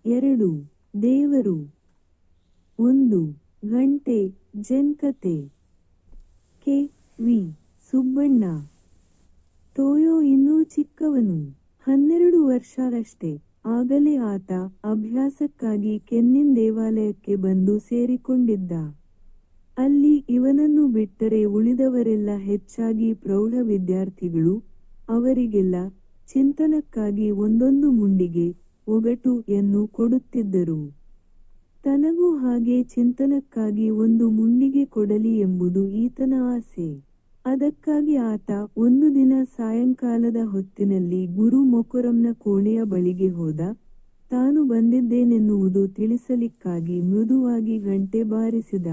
2. ದೇವರು. 1. ಗಂಟೆ ಜೆನ್ಕತೆ. K. V. Subbanna. ಟೋಯೋ ಇನ್ನೂ ಚಿಕ್ಕವನು. 12 ವರ್ಷರಷ್ಟೇ. ಆಗಲೇ ಆತ ಅಭ್ಯಾಸಕ್ಕಾಗಿ ಕೆನ್ನಿನ್ ದೇವಾಲಯಕ್ಕೆ ಬಂದು ಸೇರಿಕೊಂಡಿದ್ದ. ಅಲ್ಲಿ ಇವನನ್ನು ಬಿಟ್ಟರೆ ಉಳಿದವರೆಲ್ಲ ಹೆಚ್ಚಾಗಿ ಪ್ರೌಢ ವಿದ್ಯಾರ್ಥಿಗಳು. ಅವರಿಗೆಲ್ಲ ಚಿಂತನಕ್ಕಾಗಿ ಒಂದೊಂದು ಮುಂಡಿಗೆ, ಒಗಟು ಯನ್ನು ಕೊಡುತ್ತಿದ್ದರು. ತನಗೂ ಹಾಗೆ ಚಿಂತನಕ್ಕಾಗಿ ಒಂದು ಮುಂಡಿಗೆ ಕೊಡಲಿ ಎಂಬುದು ಈತನ ಆಸೆ. ಅದಕ್ಕಾಗಿ ಆತ ಒಂದು ದಿನ ಸಾಯಂಕಾಲದ ಹೊತ್ತಿನಲ್ಲಿ ಗುರು ಮೊಕೊರಂನ ಕೋಣೆಯ ಬಳಿಗೆ ಹೋದ. ತಾನು ಬಂದಿದ್ದೇನೆನ್ನುವುದು ತಿಳಿಸಲಿಕ್ಕಾಗಿ ಮೃದುವಾಗಿ ಗಂಟೆ ಬಾರಿಸಿದ.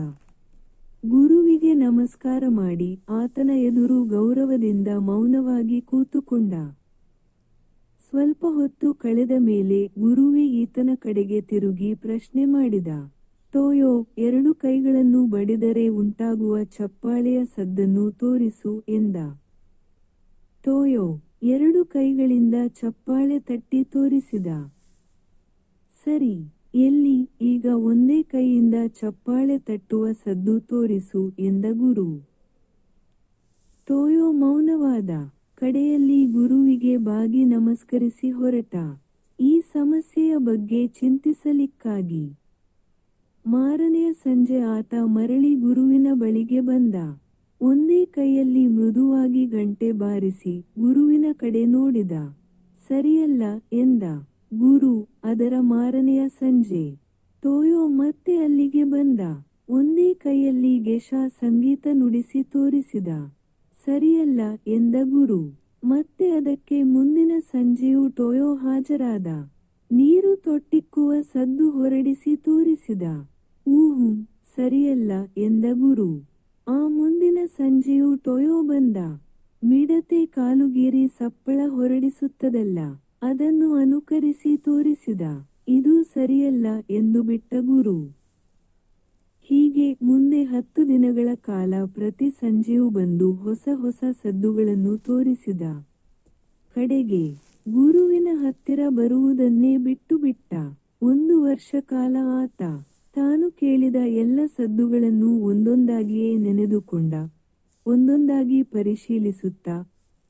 ಗುರುವಿಗೆ ನಮಸ್ಕಾರ ಮಾಡಿ ಆತನ ಎದುರು ಗೌರವದಿಂದ ಮೌನವಾಗಿ ಕೂತುಕೊಂಡ. ಸ್ವಲ್ಪ ಹೊತ್ತು ಕಳೆದ ಮೇಲೆ ಗುರುವೇ ಈತನ ಕಡೆಗೆ ತಿರುಗಿ ಪ್ರಶ್ನೆ ಮಾಡಿದ. ಟೋಯೋ, 2 ಕೈಗಳನ್ನು ಬಡಿದರೆ ಉಂಟಾಗುವ ಚಪ್ಪಾಳೆಯ ಸದ್ದನ್ನು ತೋರಿಸು ಎಂದ. ಟೋಯೋ 2 ಕೈಗಳಿಂದ ಚಪ್ಪಾಳೆ ತಟ್ಟಿ ತೋರಿಸಿದ. ಸರಿ, ಎಲ್ಲಿ ಈಗ ಒಂದೇ ಕೈಯಿಂದ ಚಪ್ಪಾಳೆ ತಟ್ಟುವ ಸದ್ದು ತೋರಿಸು ಎಂದ ಗುರು. ಟೋಯೋ ಮೌನವಾದ. ಕಡೆಯಲ್ಲಿ ಗುರುವಿಗೆ ಬಾಗಿ ನಮಸ್ಕರಿಸಿ ಹೊರಟ. ಈ ಸಮಸ್ಯೆಯ ಬಗ್ಗೆ ಚಿಂತಿಸಲಿಕ್ಕಾಗಿ. ಮಾರನೆಯ ಸಂಜೆ ಆತ ಮರಳಿ ಗುರುವಿನ ಬಳಿಗೆ ಬಂದ. ಒಂದೇ ಕೈಯಲ್ಲಿ ಮೃದುವಾಗಿ ಗಂಟೆ ಬಾರಿಸಿ ಗುರುವಿನ ಕಡೆ ನೋಡಿದ. ಸರಿಯಲ್ಲ ಎಂದ. ಗುರು. ಅದರ ಮಾರನೆಯ ಸಂಜೆ ಟೋಯೋ ಮತ್ತೆ ಅಲ್ಲಿಗೆ ಬಂದ. ಒಂದೇ ಕೈಯಲ್ಲಿ ಗೆಶಾ ಸಂಗೀತ ನುಡಿಸಿ ತೋರಿಸಿದ. ಸರಿಯಲ್ಲ ಎಂದ ಗುರು. ಮತ್ತೆ ಅದಕ್ಕೆ ಮುಂದಿನ ಸಂಜೆಯೂ ಟೋಯೋ ಹಾಜರಾದ. ನೀರು ತೊಟ್ಟಿಕ್ಕುವ ಸದ್ದು ಹೊರಡಿಸಿ ತೋರಿಸಿದ. ಊಹು, ಸರಿಯಲ್ಲ ಎಂದ ಗುರು. ಆ ಮುಂದಿನ ಸಂಜೆಯೂ ಟೋಯೋ ಬಂದ. ಮಿಡತೆ ಕಾಲುಗೀರಿ ಸಪ್ಪಳ ಹೊರಡಿಸುತ್ತದಲ್ಲ, ಅದನ್ನು ಅನುಕರಿಸಿ ತೋರಿಸಿದ. ಇದೂ ಸರಿಯಲ್ಲ ಎಂದು ಬಿಟ್ಟ ಗುರು. ಹೀಗೆ ಮುಂದೆ 10 ದಿನಗಳ ಕಾಲ ಪ್ರತಿ ಸಂಜೆಯೂ ಬಂದು ಹೊಸ ಹೊಸ ಸದ್ದುಗಳನ್ನು ತೋರಿಸಿದ. ಕಡೆಗೆ ಗುರುವಿನ ಹತ್ತಿರ ಬರುವುದನ್ನೇ ಬಿಟ್ಟು ಬಿಟ್ಟ. 1 ವರ್ಷ ಕಾಲ ಆತ ತಾನು ಕೇಳಿದ ಎಲ್ಲ ಸದ್ದುಗಳನ್ನು ಒಂದೊಂದಾಗಿಯೇ ನೆನೆದುಕೊಂಡ. ಒಂದೊಂದಾಗಿ ಪರಿಶೀಲಿಸುತ್ತಾ,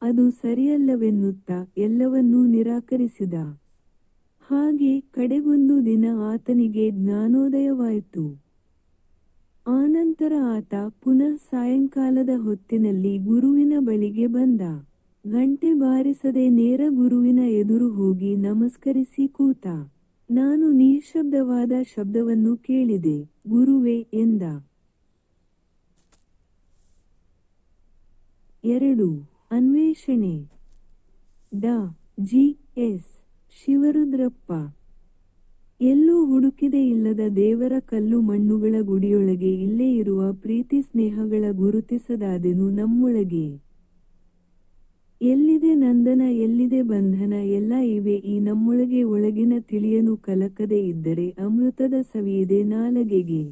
ಅದು ಸರಿಯಲ್ಲವೆನ್ನುತ್ತಾ ಎಲ್ಲವನ್ನೂ ನಿರಾಕರಿಸಿದ. ಹಾಗೆ ಕಡೆಗೊಂದು ದಿನ ಆತನಿಗೆ ಜ್ಞಾನೋದಯವಾಯಿತು. ಆನಂತರ ಆತ ಪುನಃ ಸಾಯಂಕಾಲದ ಹೊತ್ತಿನಲ್ಲಿ ಗುರುವಿನ ಬಳಿಗೆ ಬಂದ. ಗಂಟೆ ಬಾರಿಸದೆ ನೇರ ಗುರುವಿನ ಎದುರು ಹೋಗಿ ನಮಸ್ಕರಿಸಿ ಕೂತ. ನಾನು ನಿಶ್ಶಬ್ದವಾದ ಶಬ್ದವನ್ನು ಕೇಳಿದೆ. ಗುರುವೇ ಎಂದ. 2. ಅನ್ವೇಷಣೆ. ಡಾ. ಜಿ. ಎಸ್. ಶಿವರುದ್ರಪ್ಪ. ಎಲ್ಲೂ ಹುಡುಕಿದೆ ಇಲ್ಲದ ದೇವರ ಕಲ್ಲು ಮಣ್ಣುಗಳ ಗುಡಿಯೊಳಗೆ ಇಲ್ಲೇ ಇರುವ ಪ್ರೀತಿ ಸ್ನೇಹಗಳ ಗುರುತಿಸದಾದೆನು ನಮ್ಮೊಳಗೆ. ಎಲ್ಲಿದೆ ನಂದನ ಎಲ್ಲಿದೆ ಬಂಧನ ಎಲ್ಲ ಇವೆ ಈ ನಮ್ಮೊಳಗೆ ಒಳಗಿನ ತಿಳಿಯನು ಕಲಕದೆ ಇದ್ದರೆ ಅಮೃತದ ಸವಿಯಿದೆ ನಾಲಗೆಗೆ.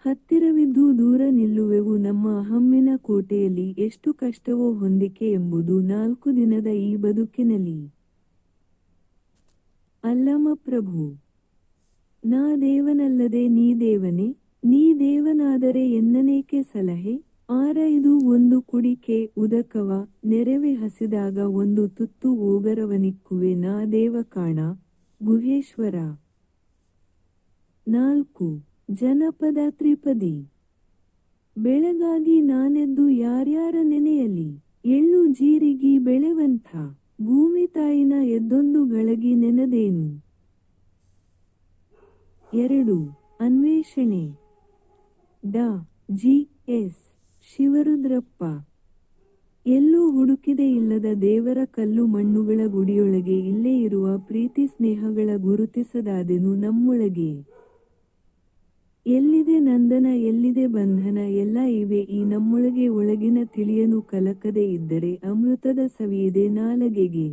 ಹತ್ತಿರವಿದ್ದು ದೂರ ನಿಲ್ಲುವೆವು ನಮ್ಮ ಅಹಮ್ಮಿನ ಕೋಟೆಯಲ್ಲಿ ಎಷ್ಟು ಕಷ್ಟವೋ ಹೊಂದಿಕೆ ಎಂಬುದು 4 ದಿನದ ಈ ಬದುಕಿನಲ್ಲಿ. ಅಲ್ಲಮ ಪ್ರಭು. ನಾ ದೇವನಲ್ಲದೆ ನೀ ದೇವನೇ, ನೀ ದೇವನಾದರೆ ಎನ್ನನೇಕೆ ಸಲಹೆ. ಆರೈದು ಒಂದು ಕುಡಿಕೆ ಉದಕವ ನೆರವೆ ಹಸಿದಾಗ ಒಂದು ತುತ್ತು ಓಗರವನಿಕ್ಕುವೆ ನಾ ದೇವ ಕಾಣ ಗುಹೇಶ್ವರ. 4. ಜನಪದ ತ್ರಿಪದಿ. ಬೆಳಗಾಗಿ ನಾನೆದ್ದು ಯಾರ್ಯಾರ ನೆನೆಯಲಿ, ಎಳ್ಳು ಜೀರಿಗಿ ಬೆಳೆವಂಥ ಭೂಮಿ ತಾಯಿನ ಎದ್ದೊಂದು ಗಳಗಿ ನೆನದೇನು. 2. ಅನ್ವೇಷಣೆ. ಡಾ. ಜಿ. ಎಸ್. ಶಿವರುದ್ರಪ್ಪ. ಎಲ್ಲೂ ಹುಡುಕಿದೆ ಇಲ್ಲದ ದೇವರ ಕಲ್ಲು ಮಣ್ಣುಗಳ ಗುಡಿಯೊಳಗೆ ಇಲ್ಲೇ ಇರುವ ಪ್ರೀತಿ ಸ್ನೇಹಗಳ ಗುರುತಿಸದಾದೆನು ನಮ್ಮೊಳಗೆ. ಎಲ್ಲಿದೆ ನಂದನ ಎಲ್ಲಿದೆ ಬಂಧನ ಎಲ್ಲ ಇವೆ ಈ ನಮ್ಮೊಳಗೆ ಒಳಗಿನ ತಿಳಿಯನು ಕಲಕದೆ ಇದ್ದರೆ ಅಮೃತದ ಸವಿಯಿದೆ ನಾಲಗೆಗೆ.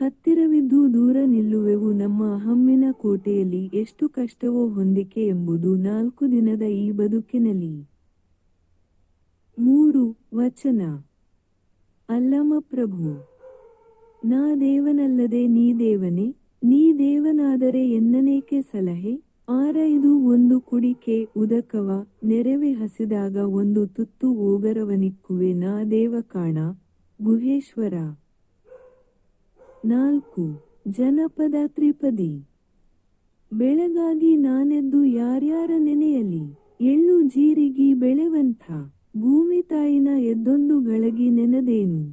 ಹತ್ತಿರವಿದ್ದು ದೂರ ನಿಲ್ಲುವೆವು ನಮ್ಮ ಅಹಮ್ಮಿನ ಕೋಟೆಯಲ್ಲಿ ಎಷ್ಟು ಕಷ್ಟವೋ ಹೊಂದಿಕೆ ಎಂಬುದು 4 ದಿನದ ಈ ಬದುಕಿನಲ್ಲಿ. 3. ವಚನ. ಅಲ್ಲಮ ಪ್ರಭು. ನಾ ದೇವನಲ್ಲದೆ ನೀ ದೇವನೇ, ನೀ ದೇವನಾದರೆ ಎನ್ನನೇಕೆ ಸಲಹೆ. 6 ಇದು ಒಂದು ಕುಡಿಕೆ ಉದಕವ, ನೆರವೆ ಹಸಿದಾಗ ಒಂದು ತುತ್ತು ಓಗರವನಿಕ್ಕುವೆ ನಾ ದೇವ ಕಾಣ, ಗುಹೇಶ್ವರ. 4 ಜನಪದ ತ್ರಿಪದಿ. ಬೆಳಗಾಗಿ ನಾನೆದ್ದು ಯಾರ್ಯಾರ ನೆನೆಯಲಿ, ಎಳ್ಳು ಜೀರಿಗಿ ಬೆಳೆವಂಥ, ಭೂಮಿ ತಾಯಿನ ಎದ್ದೊಂದು ಗಳಗಿ ನೆನದೇನು.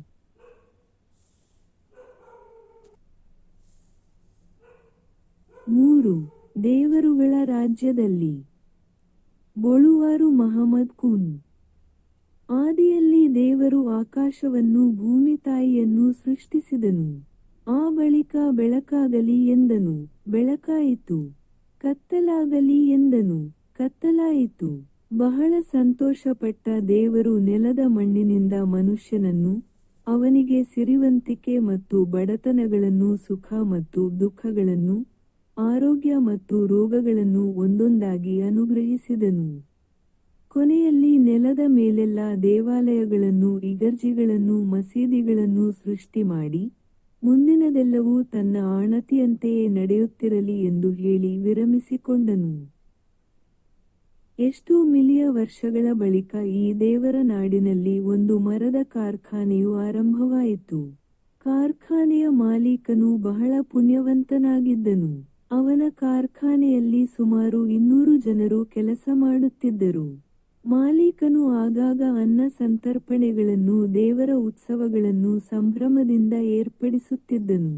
3 ದೇವರುಗಳ ರಾಜ್ಯದಲ್ಲಿ. ಬೊಳುವಾರು ಮಹಮ್ಮದ್ ಕುನ್. ಆದಿಯಲ್ಲಿ ದೇವರು ಆಕಾಶವನ್ನು ಭೂಮಿ ತಾಯಿಯನ್ನು ಸೃಷ್ಟಿಸಿದನು. ಆ ಬಳಿಕ ಬೆಳಕಾಗಲಿ ಎಂದನು, ಬೆಳಕಾಯಿತು. ಕತ್ತಲಾಗಲಿ ಎಂದನು, ಕತ್ತಲಾಯಿತು. ಬಹಳ ಸಂತೋಷಪಟ್ಟ ದೇವರು ನೆಲದ ಮಣ್ಣಿನಿಂದ ಮನುಷ್ಯನನ್ನು, ಅವನಿಗೆ ಸಿರಿವಂತಿಕೆ ಮತ್ತು ಬಡತನಗಳನ್ನು, ಸುಖ ಮತ್ತು ದುಃಖಗಳನ್ನು, ಆರೋಗ್ಯ ಮತ್ತು ರೋಗಗಳನ್ನು ಒಂದೊಂದಾಗಿ ಅನುಗ್ರಹಿಸಿದನು. ಕೊನೆಯಲ್ಲಿ ನೆಲದ ಮೇಲೆಲ್ಲ ದೇವಾಲಯಗಳನ್ನು, ಇಗರ್ಜಿಗಳನ್ನು, ಮಸೀದಿಗಳನ್ನು ಸೃಷ್ಟಿ ಮಾಡಿ, ಮುಂದಿನದೆಲ್ಲವೂ ತನ್ನ ಆಣತಿಯಂತೆಯೇ ನಡೆಯುತ್ತಿರಲಿ ಎಂದು ಹೇಳಿ ವಿರಮಿಸಿಕೊಂಡನು. ಎಷ್ಟು ಮಿಲಿಯ ವರ್ಷಗಳ ಬಳಿಕ ಈ ದೇವರ ನಾಡಿನಲ್ಲಿ ಒಂದು ಮರದ ಕಾರ್ಖಾನೆಯು ಆರಂಭವಾಯಿತು. ಕಾರ್ಖಾನೆಯ ಮಾಲೀಕನು ಬಹಳ ಪುಣ್ಯವಂತನಾಗಿದ್ದನು. ಅವನ ಕಾರ್ಖಾನೆಯಲ್ಲಿ ಸುಮಾರು 200 ಜನರು ಕೆಲಸ ಮಾಡುತ್ತಿದ್ದರು. ಮಾಲೀಕನು ಆಗಾಗ ಅನ್ನ ಸಂತರ್ಪಣೆಗಳನ್ನು, ದೇವರ ಉತ್ಸವಗಳನ್ನು ಸಂಭ್ರಮದಿಂದ ಏರ್ಪಡಿಸುತ್ತಿದ್ದನು.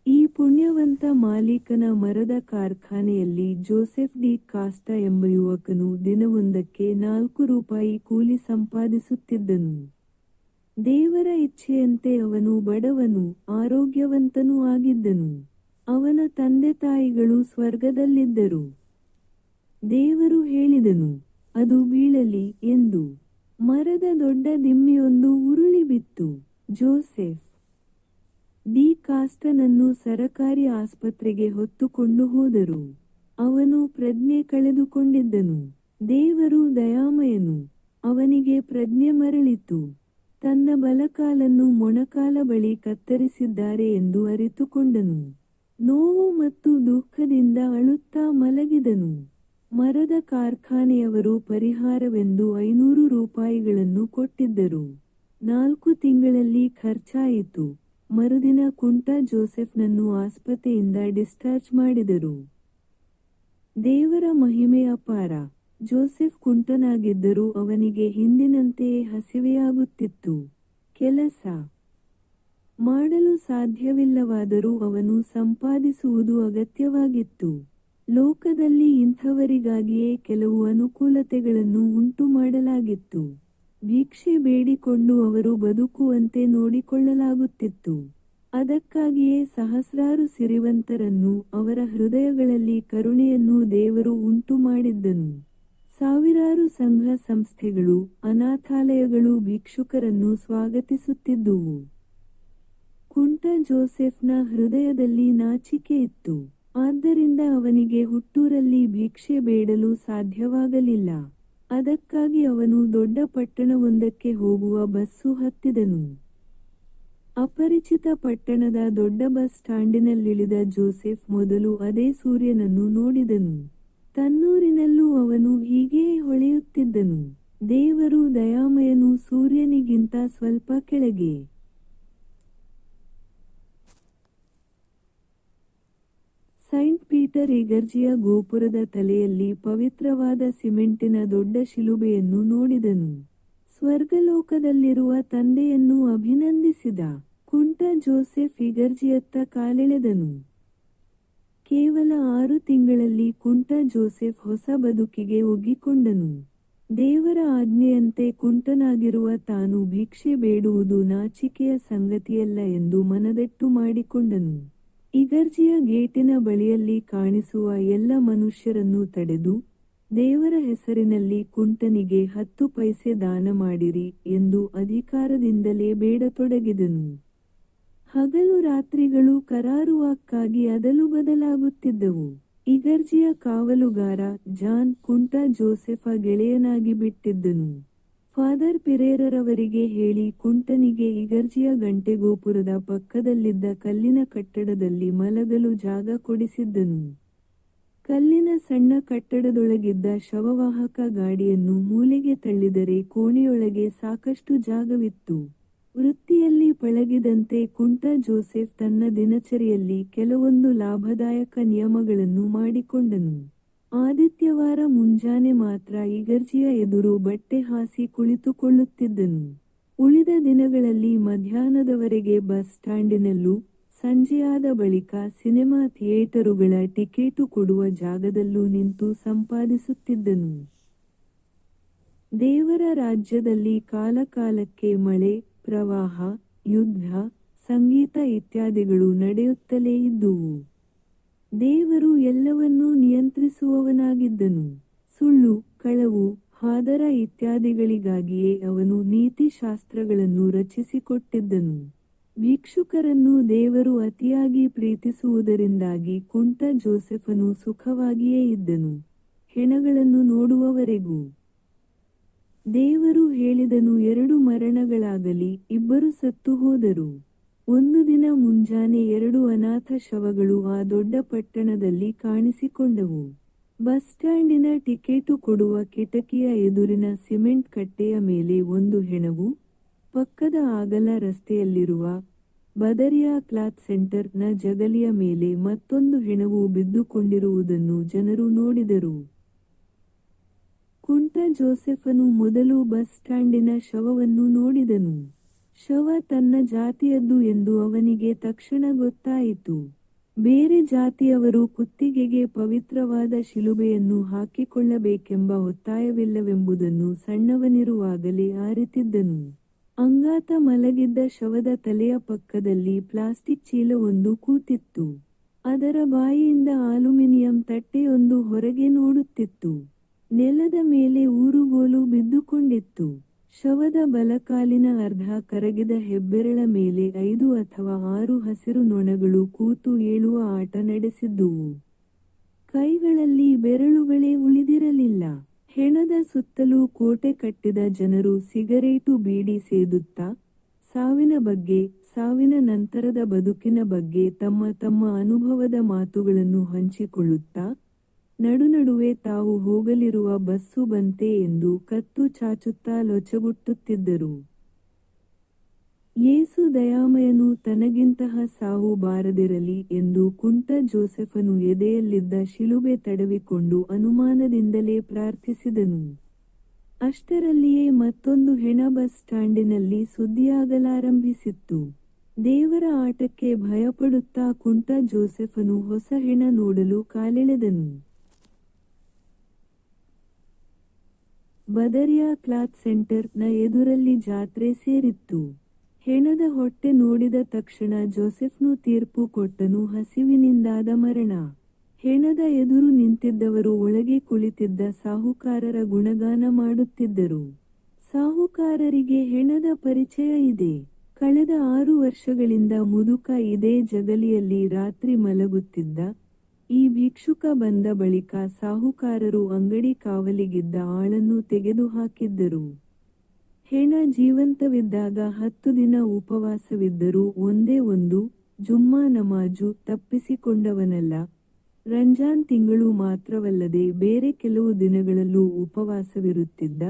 ಈ ಪುಣ್ಯವಂತ ಮಾಲೀಕನ ಮರದ ಕಾರ್ಖಾನೆಯಲ್ಲಿ ಜೋಸೆಫ್ ಡಿ ಕಾಸ್ಟ ಎಂಬ ಯುವಕನು ದಿನವೊಂದಕ್ಕೆ 4 ರೂಪಾಯಿ ಕೂಲಿ ಸಂಪಾದಿಸುತ್ತಿದ್ದನು. ದೇವರ ಇಚ್ಛೆಯಂತೆ ಅವನು ಬಡವನೂ ಆರೋಗ್ಯವಂತನೂ ಆಗಿದ್ದನು. ಅವನ ತಂದೆ ತಾಯಿಗಳು ಸ್ವರ್ಗದಲ್ಲಿದ್ದರು. ದೇವರು ಹೇಳಿದನು, ಅದು ಬೀಳಲಿ ಎಂದು. ಮರದ ದೊಡ್ಡ ದಿಮ್ಮಿಯೊಂದು ಉರುಳಿ ಬಿತ್ತು. ಜೋಸೆಫ್ ಡಿ ಕಾಸ್ಟನನ್ನು ಸರಕಾರಿ ಆಸ್ಪತ್ರೆಗೆ ಹೊತ್ತುಕೊಂಡು ಹೋದರು. ಅವನು ಪ್ರಜ್ಞೆ ಕಳೆದುಕೊಂಡಿದ್ದನು. ದೇವರು ದಯಾಮಯನು. ಅವನಿಗೆ ಪ್ರಜ್ಞೆ ಮರಳಿತು. ತನ್ನ ಬಲಕಾಲನ್ನು ಮೊಣಕಾಲ ಬಳಿ ಕತ್ತರಿಸಿದ್ದಾರೆ ಎಂದು ಅರಿತುಕೊಂಡನು. ನೋವು ಮತ್ತು ದುಃಖದಿಂದ ಅಳುತ್ತಾ ಮಲಗಿದನು. ಮರದ ಕಾರ್ಖಾನೆಯವರು ಪರಿಹಾರವೆಂದು 500 ರೂಪಾಯಿಗಳನ್ನು ಕೊಟ್ಟಿದ್ದರು. 4 ತಿಂಗಳಲ್ಲಿ ಖರ್ಚಾಯಿತು. ಮರುದಿನ ಕುಂಟ ಜೋಸೆಫ್ನನ್ನು ಆಸ್ಪತ್ರೆಯಿಂದ ಡಿಸ್ಚಾರ್ಜ್ ಮಾಡಿದರು. ದೇವರ ಮಹಿಮೆ ಅಪಾರ. ಜೋಸೆಫ್ ಕುಂಟನಾಗಿದ್ದರೂ ಅವನಿಗೆ ಹಿಂದಿನಂತೆಯೇ ಹಸಿವೆಯಾಗುತ್ತಿತ್ತು. ಕೆಲಸ ಮಾಡಲು ಸಾಧ್ಯವಿಲ್ಲವಾದರೂ ಅವನು ಸಂಪಾದಿಸುವುದು ಅಗತ್ಯವಾಗಿತ್ತು. ಲೋಕದಲ್ಲಿ ಇಂಥವರಿಗಾಗಿಯೇ ಕೆಲವು ಅನುಕೂಲತೆಗಳನ್ನು ಉಂಟು ಮಾಡಲಾಗಿತ್ತು. ಭಿಕ್ಷೆ ಬೇಡಿಕೊಂಡು ಅವರು ಬದುಕುವಂತೆ ನೋಡಿಕೊಳ್ಳಲಾಗುತ್ತಿತ್ತು. ಅದಕ್ಕಾಗಿಯೇ ಸಹಸ್ರಾರು ಸಿರಿವಂತರನ್ನು, ಅವರ ಹೃದಯಗಳಲ್ಲಿ ಕರುಣೆಯನ್ನು ದೇವರು ಉಂಟು ಮಾಡಿದ್ದನು. ಸಾವಿರಾರು ಸಂಘ ಸಂಸ್ಥೆಗಳು, ಅನಾಥಾಲಯಗಳು ಭಿಕ್ಷುಕರನ್ನು ಸ್ವಾಗತಿಸುತ್ತಿದ್ದುವು. ಕುಂಟ ಜೋಸೆಫ್ನ ಹೃದಯದಲ್ಲಿ ನಾಚಿಕೆ ಇತ್ತು. ಆದ್ದರಿಂದ ಅವನಿಗೆ ಹುಟ್ಟೂರಲ್ಲಿ ಭಿಕ್ಷೆ ಬೇಡಲು ಸಾಧ್ಯವಾಗಲಿಲ್ಲ. ಅದಕ್ಕಾಗಿ ಅವನು ದೊಡ್ಡ ಪಟ್ಟಣವೊಂದಕ್ಕೆ ಹೋಗುವ ಬಸ್ಸು ಹತ್ತಿದನು. ಅಪರಿಚಿತ ಪಟ್ಟಣದ ದೊಡ್ಡ ಬಸ್ ಸ್ಟಾಂಡಿನಲ್ಲಿಳಿದ ಜೋಸೆಫ್ ಮೊದಲು ಅದೇ ಸೂರ್ಯನನ್ನು ನೋಡಿದನು. ತನ್ನೂರಿನಲ್ಲೂ ಅವನು ಹೀಗೆಯೇ ಹೊಳೆಯುತ್ತಿದ್ದನು. ದೇವರು ದಯಾಮಯನು, ಸೂರ್ಯನಿಗಿಂತ ಸ್ವಲ್ಪ ಕೆಳಗೆ. ಸೈಂಟ್ ಪೀಟರ್ ಇಗರ್ಜಿಯ ಗೋಪುರದ ತಲೆಯಲ್ಲಿ ಪವಿತ್ರವಾದ ಸಿಮೆಂಟಿನ ದೊಡ್ಡ ಶಿಲುಬೆಯನ್ನು ನೋಡಿದನು. ಸ್ವರ್ಗಲೋಕದಲ್ಲಿರುವ ತಂದೆಯನ್ನು ಅಭಿನಂದಿಸಿದ. ಕುಂಟ ಜೋಸೆಫ್ ಇಗರ್ಜಿಯತ್ತ ಕಾಲೆಳೆದನು. ಕೇವಲ 6 ತಿಂಗಳಲ್ಲಿ ಕುಂಟ ಜೋಸೆಫ್ ಹೊಸ ಬದುಕಿಗೆ ಒಗ್ಗಿಕೊಂಡನು. ದೇವರ ಆಜ್ಞೆಯಂತೆ ಕುಂಟನಾಗಿರುವ ತಾನು ಭಿಕ್ಷೆ ಬೇಡುವುದು ನಾಚಿಕೆಯ ಸಂಗತಿಯಲ್ಲ ಎಂದು ಮನದಟ್ಟು ಮಾಡಿಕೊಂಡನು. ಇಗರ್ಜಿಯ ಗೇಟಿನ ಬಳಿಯಲ್ಲಿ ಕಾಣಿಸುವ ಎಲ್ಲ ಮನುಷ್ಯರನ್ನು ತಡೆದು, ದೇವರ ಹೆಸರಿನಲ್ಲಿ ಕುಂಟನಿಗೆ 10 ಪೈಸೆ ದಾನ ಮಾಡಿರಿ ಎಂದು ಅಧಿಕಾರದಿಂದಲೇ ಬೇಡತೊಡಗಿದನು. ಹಗಲು ರಾತ್ರಿಗಳು ಕರಾರುವಾಕ್ಕಾಗಿ ಅದಲು ಬದಲಾಗುತ್ತಿದ್ದವು. ಇಗರ್ಜಿಯ ಕಾವಲುಗಾರ ಜಾನ್ ಕುಂಟ ಜೋಸೆಫ ಗೆಳೆಯನಾಗಿ ಬಿಟ್ಟಿದ್ದನು. ಫಾದರ್ ಪಿರೇರರವರಿಗೆ ಹೇಳಿ ಕುಂಟನಿಗೆ ಇಗರ್ಜಿಯ ಗಂಟೆಗೋಪುರದ ಪಕ್ಕದಲ್ಲಿದ್ದ ಕಲ್ಲಿನ ಕಟ್ಟಡದಲ್ಲಿ ಮಲಗಲು ಜಾಗ ಕೊಡಿಸಿದ್ದನು. ಕಲ್ಲಿನ ಸಣ್ಣ ಕಟ್ಟಡದೊಳಗಿದ್ದ ಶವವಾಹಕ ಗಾಡಿಯನ್ನು ಮೂಲೆಗೆ ತಳ್ಳಿದರೆ ಕೋಣೆಯೊಳಗೆ ಸಾಕಷ್ಟು ಜಾಗವಿತ್ತು. ವೃತ್ತಿಯಲ್ಲಿ ಪಳಗಿದಂತೆ ಕುಂಟ ಜೋಸೆಫ್ ತನ್ನ ದಿನಚರಿಯಲ್ಲಿ ಕೆಲವೊಂದು ಲಾಭದಾಯಕ ನಿಯಮಗಳನ್ನು ಮಾಡಿಕೊಂಡನು. ಆದಿತ್ಯವಾರ ಮುಂಜಾನೆ ಮಾತ್ರ ಇಗರ್ಜಿಯ ಎದುರು ಬಟ್ಟೆ ಹಾಸಿ ಕುಳಿತುಕೊಳ್ಳುತ್ತಿದ್ದನು. ಉಳಿದ ದಿನಗಳಲ್ಲಿ ಮಧ್ಯಾಹ್ನದವರೆಗೆ ಬಸ್ ಸ್ಟ್ಯಾಂಡಿನಲ್ಲೂ, ಸಂಜೆಯಾದ ಬಳಿಕ ಸಿನೆಮಾ ಥಿಯೇಟರುಗಳ ಟಿಕೇಟು ಕೊಡುವ ಜಾಗದಲ್ಲೂ ನಿಂತು ಸಂಪಾದಿಸುತ್ತಿದ್ದನು. ದೇವರ ರಾಜ್ಯದಲ್ಲಿ ಕಾಲಕಾಲಕ್ಕೆ ಮಳೆ, ಪ್ರವಾಹ, ಯುದ್ಧ, ಸಂಗೀತ ಇತ್ಯಾದಿಗಳು ನಡೆಯುತ್ತಲೇ ಇದ್ದುವು. ದೇವರು ಎಲ್ಲವನ್ನೂ ನಿಯಂತ್ರಿಸುವವನಾಗಿದ್ದನು. ಸುಳ್ಳು, ಕಳವು, ಹಾದರ ಇತ್ಯಾದಿಗಳಿಗಾಗಿಯೇ ಅವನು ನೀತಿಶಾಸ್ತ್ರಗಳನ್ನು ರಚಿಸಿಕೊಟ್ಟಿದ್ದನು. ಭಿಕ್ಷುಕರನ್ನು ದೇವರು ಅತಿಯಾಗಿ ಪ್ರೀತಿಸುವುದರಿಂದಾಗಿ ಕುಂಟ ಜೋಸೆಫನು ಸುಖವಾಗಿಯೇ ಇದ್ದನು, ಹೆಣಗಳನ್ನು ನೋಡುವವರೆಗೂ. ದೇವರು ಹೇಳಿದನು, 2 ಮರಣಗಳಾಗಲಿ, 2 ಸತ್ತು ಹೋದರು. ಒಂದು ದಿನ ಮುಂಜಾನೆ 2 ಅನಾಥ ಶವಗಳು ಆ ದೊಡ್ಡ ಪಟ್ಟಣದಲ್ಲಿ ಕಾಣಿಸಿಕೊಂಡವು. ಬಸ್ ಸ್ಟ್ಯಾಂಡಿನ ಟಿಕೇಟು ಕೊಡುವ ಕಿಟಕಿಯ ಎದುರಿನ ಸಿಮೆಂಟ್ ಕಟ್ಟೆಯ ಮೇಲೆ ಒಂದು ಹೆಣವು, ಪಕ್ಕದ ಆಗಲ ರಸ್ತೆಯಲ್ಲಿರುವ ಬದರಿಯಾ ಕ್ಲಾತ್ ಸೆಂಟರ್ ನ ಜಗಲಿಯ ಮೇಲೆ ಮತ್ತೊಂದು ಹೆಣವು ಬಿದ್ದುಕೊಂಡಿರುವುದನ್ನು ಜನರು ನೋಡಿದರು. ಕುಂಟ ಜೋಸೆಫನು ಮೊದಲು ಬಸ್ ಸ್ಟ್ಯಾಂಡಿನ ಶವವನ್ನು ನೋಡಿದನು. ಶವ ತನ್ನ ಜಾತಿಯದ್ದು ಎಂದು ಅವನಿಗೆ ತಕ್ಷಣ ಗೊತ್ತಾಯಿತು. ಬೇರೆ ಜಾತಿಯವರು ಕುತ್ತಿಗೆಗೆ ಪವಿತ್ರವಾದ ಶಿಲುಬೆಯನ್ನು ಹಾಕಿಕೊಳ್ಳಬೇಕೆಂಬ ಒತ್ತಾಯವಿಲ್ಲವೆಂಬುದನ್ನು ಸಣ್ಣವನಿರುವಾಗಲೇ ಅರಿತಿದ್ದನು. ಅಂಗಾತ ಮಲಗಿದ್ದ ಶವದ ತಲೆಯ ಪಕ್ಕದಲ್ಲಿ ಪ್ಲಾಸ್ಟಿಕ್ ಚೀಲವೊಂದು ಕೂತಿತ್ತು. ಅದರ ಬಾಯಿಯಿಂದ ಅಲ್ಯೂಮಿನಿಯಂ ತಟ್ಟೆಯೊಂದು ಹೊರಗೆ ನೋಡುತ್ತಿತ್ತು. ನೆಲದ ಮೇಲೆ ಊರುಗೋಲು ಬಿದ್ದುಕೊಂಡಿತ್ತು. ಶವದ ಬಲಕಾಲಿನ ಅರ್ಧ ಕರಗಿದ ಹೆಬ್ಬೆರಳ ಮೇಲೆ 5 ಅಥವಾ 6 ಹಸಿರು ನೊಣಗಳು ಕೂತು ಏಳುವ ಆಟ ನಡೆಸಿದ್ದುವು. ಕೈಗಳಲ್ಲಿ ಬೆರಳುಗಳೇ ಉಳಿದಿರಲಿಲ್ಲ. ಹೆಣದ ಸುತ್ತಲೂ ಕೋಟೆ ಕಟ್ಟಿದ ಜನರು ಸಿಗರೇಟು ಬೀಡಿ ಸೇದುತ್ತಾ, ಸಾವಿನ ಬಗ್ಗೆ, ಸಾವಿನ ನಂತರದ ಬದುಕಿನ ಬಗ್ಗೆ ತಮ್ಮ ತಮ್ಮ ಅನುಭವದ ಮಾತುಗಳನ್ನು ಹಂಚಿಕೊಳ್ಳುತ್ತಾ, ನಡುನಡುವೆ ತಾವು ಹೋಗಲಿರುವ ಬಸ್ಸು ಬಂತೆ ಎಂದು ಕತ್ತು ಚಾಚುತ್ತಾ ಲೊಚಗುಟ್ಟುತ್ತಿದ್ದರು. ಯೇಸು ದಯಾಮಯನು, ತನಗಿಂತಹ ಸಾವು ಬಾರದಿರಲಿ ಎಂದು ಕುಂಟ ಜೋಸೆಫನು ಎದೆಯಲ್ಲಿದ್ದ ಶಿಲುಬೆ ತಡವಿಕೊಂಡು ಅನುಮಾನದಿಂದಲೇ ಪ್ರಾರ್ಥಿಸಿದನು. ಅಷ್ಟರಲ್ಲಿಯೇ ಮತ್ತೊಂದು ಹೆಣ ಬಸ್ ಸ್ಟ್ಯಾಂಡಿನಲ್ಲಿ ಸುದ್ದಿಯಾಗಲಾರಂಭಿಸಿತ್ತು. ದೇವರ ಆಟಕ್ಕೆ ಭಯಪಡುತ್ತಾ ಕುಂಟ ಜೋಸೆಫನು ಹೊಸ ಹೆಣ ನೋಡಲು ಕಾಲೆಳೆದನು. ಬದರಿಯಾ ಕ್ಲಾತ್ ಸೆಂಟರ್ ನ ಎದುರಲ್ಲಿ ಜಾತ್ರೆ ಸೇರಿತ್ತು. ಹೆಣದ ಹೊಟ್ಟೆ ನೋಡಿದ ತಕ್ಷಣ ಜೋಸೆಫ್ನು ತೀರ್ಪು ಕೊಟ್ಟನು, ಹಸಿವಿನಿಂದಾದ ಮರಣ. ಹೆಣದ ಎದುರು ನಿಂತಿದ್ದವರು ಒಳಗೆ ಕುಳಿತಿದ್ದ ಸಾಹುಕಾರರ ಗುಣಗಾನ ಮಾಡುತ್ತಿದ್ದರು. ಸಾಹುಕಾರರಿಗೆ ಹೆಣದ ಪರಿಚಯ ಇದೆ. ಕಳೆದ 6 ವರ್ಷಗಳಿಂದ ಮುದುಕ ಇದೇ ಜಗಲಿಯಲ್ಲಿ ರಾತ್ರಿ ಮಲಗುತ್ತಿದ್ದ. ಈ ಭಿಕ್ಷುಕ ಬಂದ ಬಳಿಕ ಸಾಹುಕಾರರು ಅಂಗಡಿ ಕಾವಲಿಗಿದ್ದ ಆಳನ್ನು ತೆಗೆದುಹಾಕಿದ್ದರು. ಹೆಣ ಜೀವಂತವಿದ್ದಾಗ 10 ದಿನ ಉಪವಾಸವಿದ್ದರೂ ಒಂದೇ ಒಂದು ಜುಮ್ಮಾ ನಮಾಜು ತಪ್ಪಿಸಿಕೊಂಡವನಲ್ಲ. ರಂಜಾನ್ ತಿಂಗಳು ಮಾತ್ರವಲ್ಲದೆ ಬೇರೆ ಕೆಲವು ದಿನಗಳಲ್ಲೂ ಉಪವಾಸವಿರುತ್ತಿದ್ದ.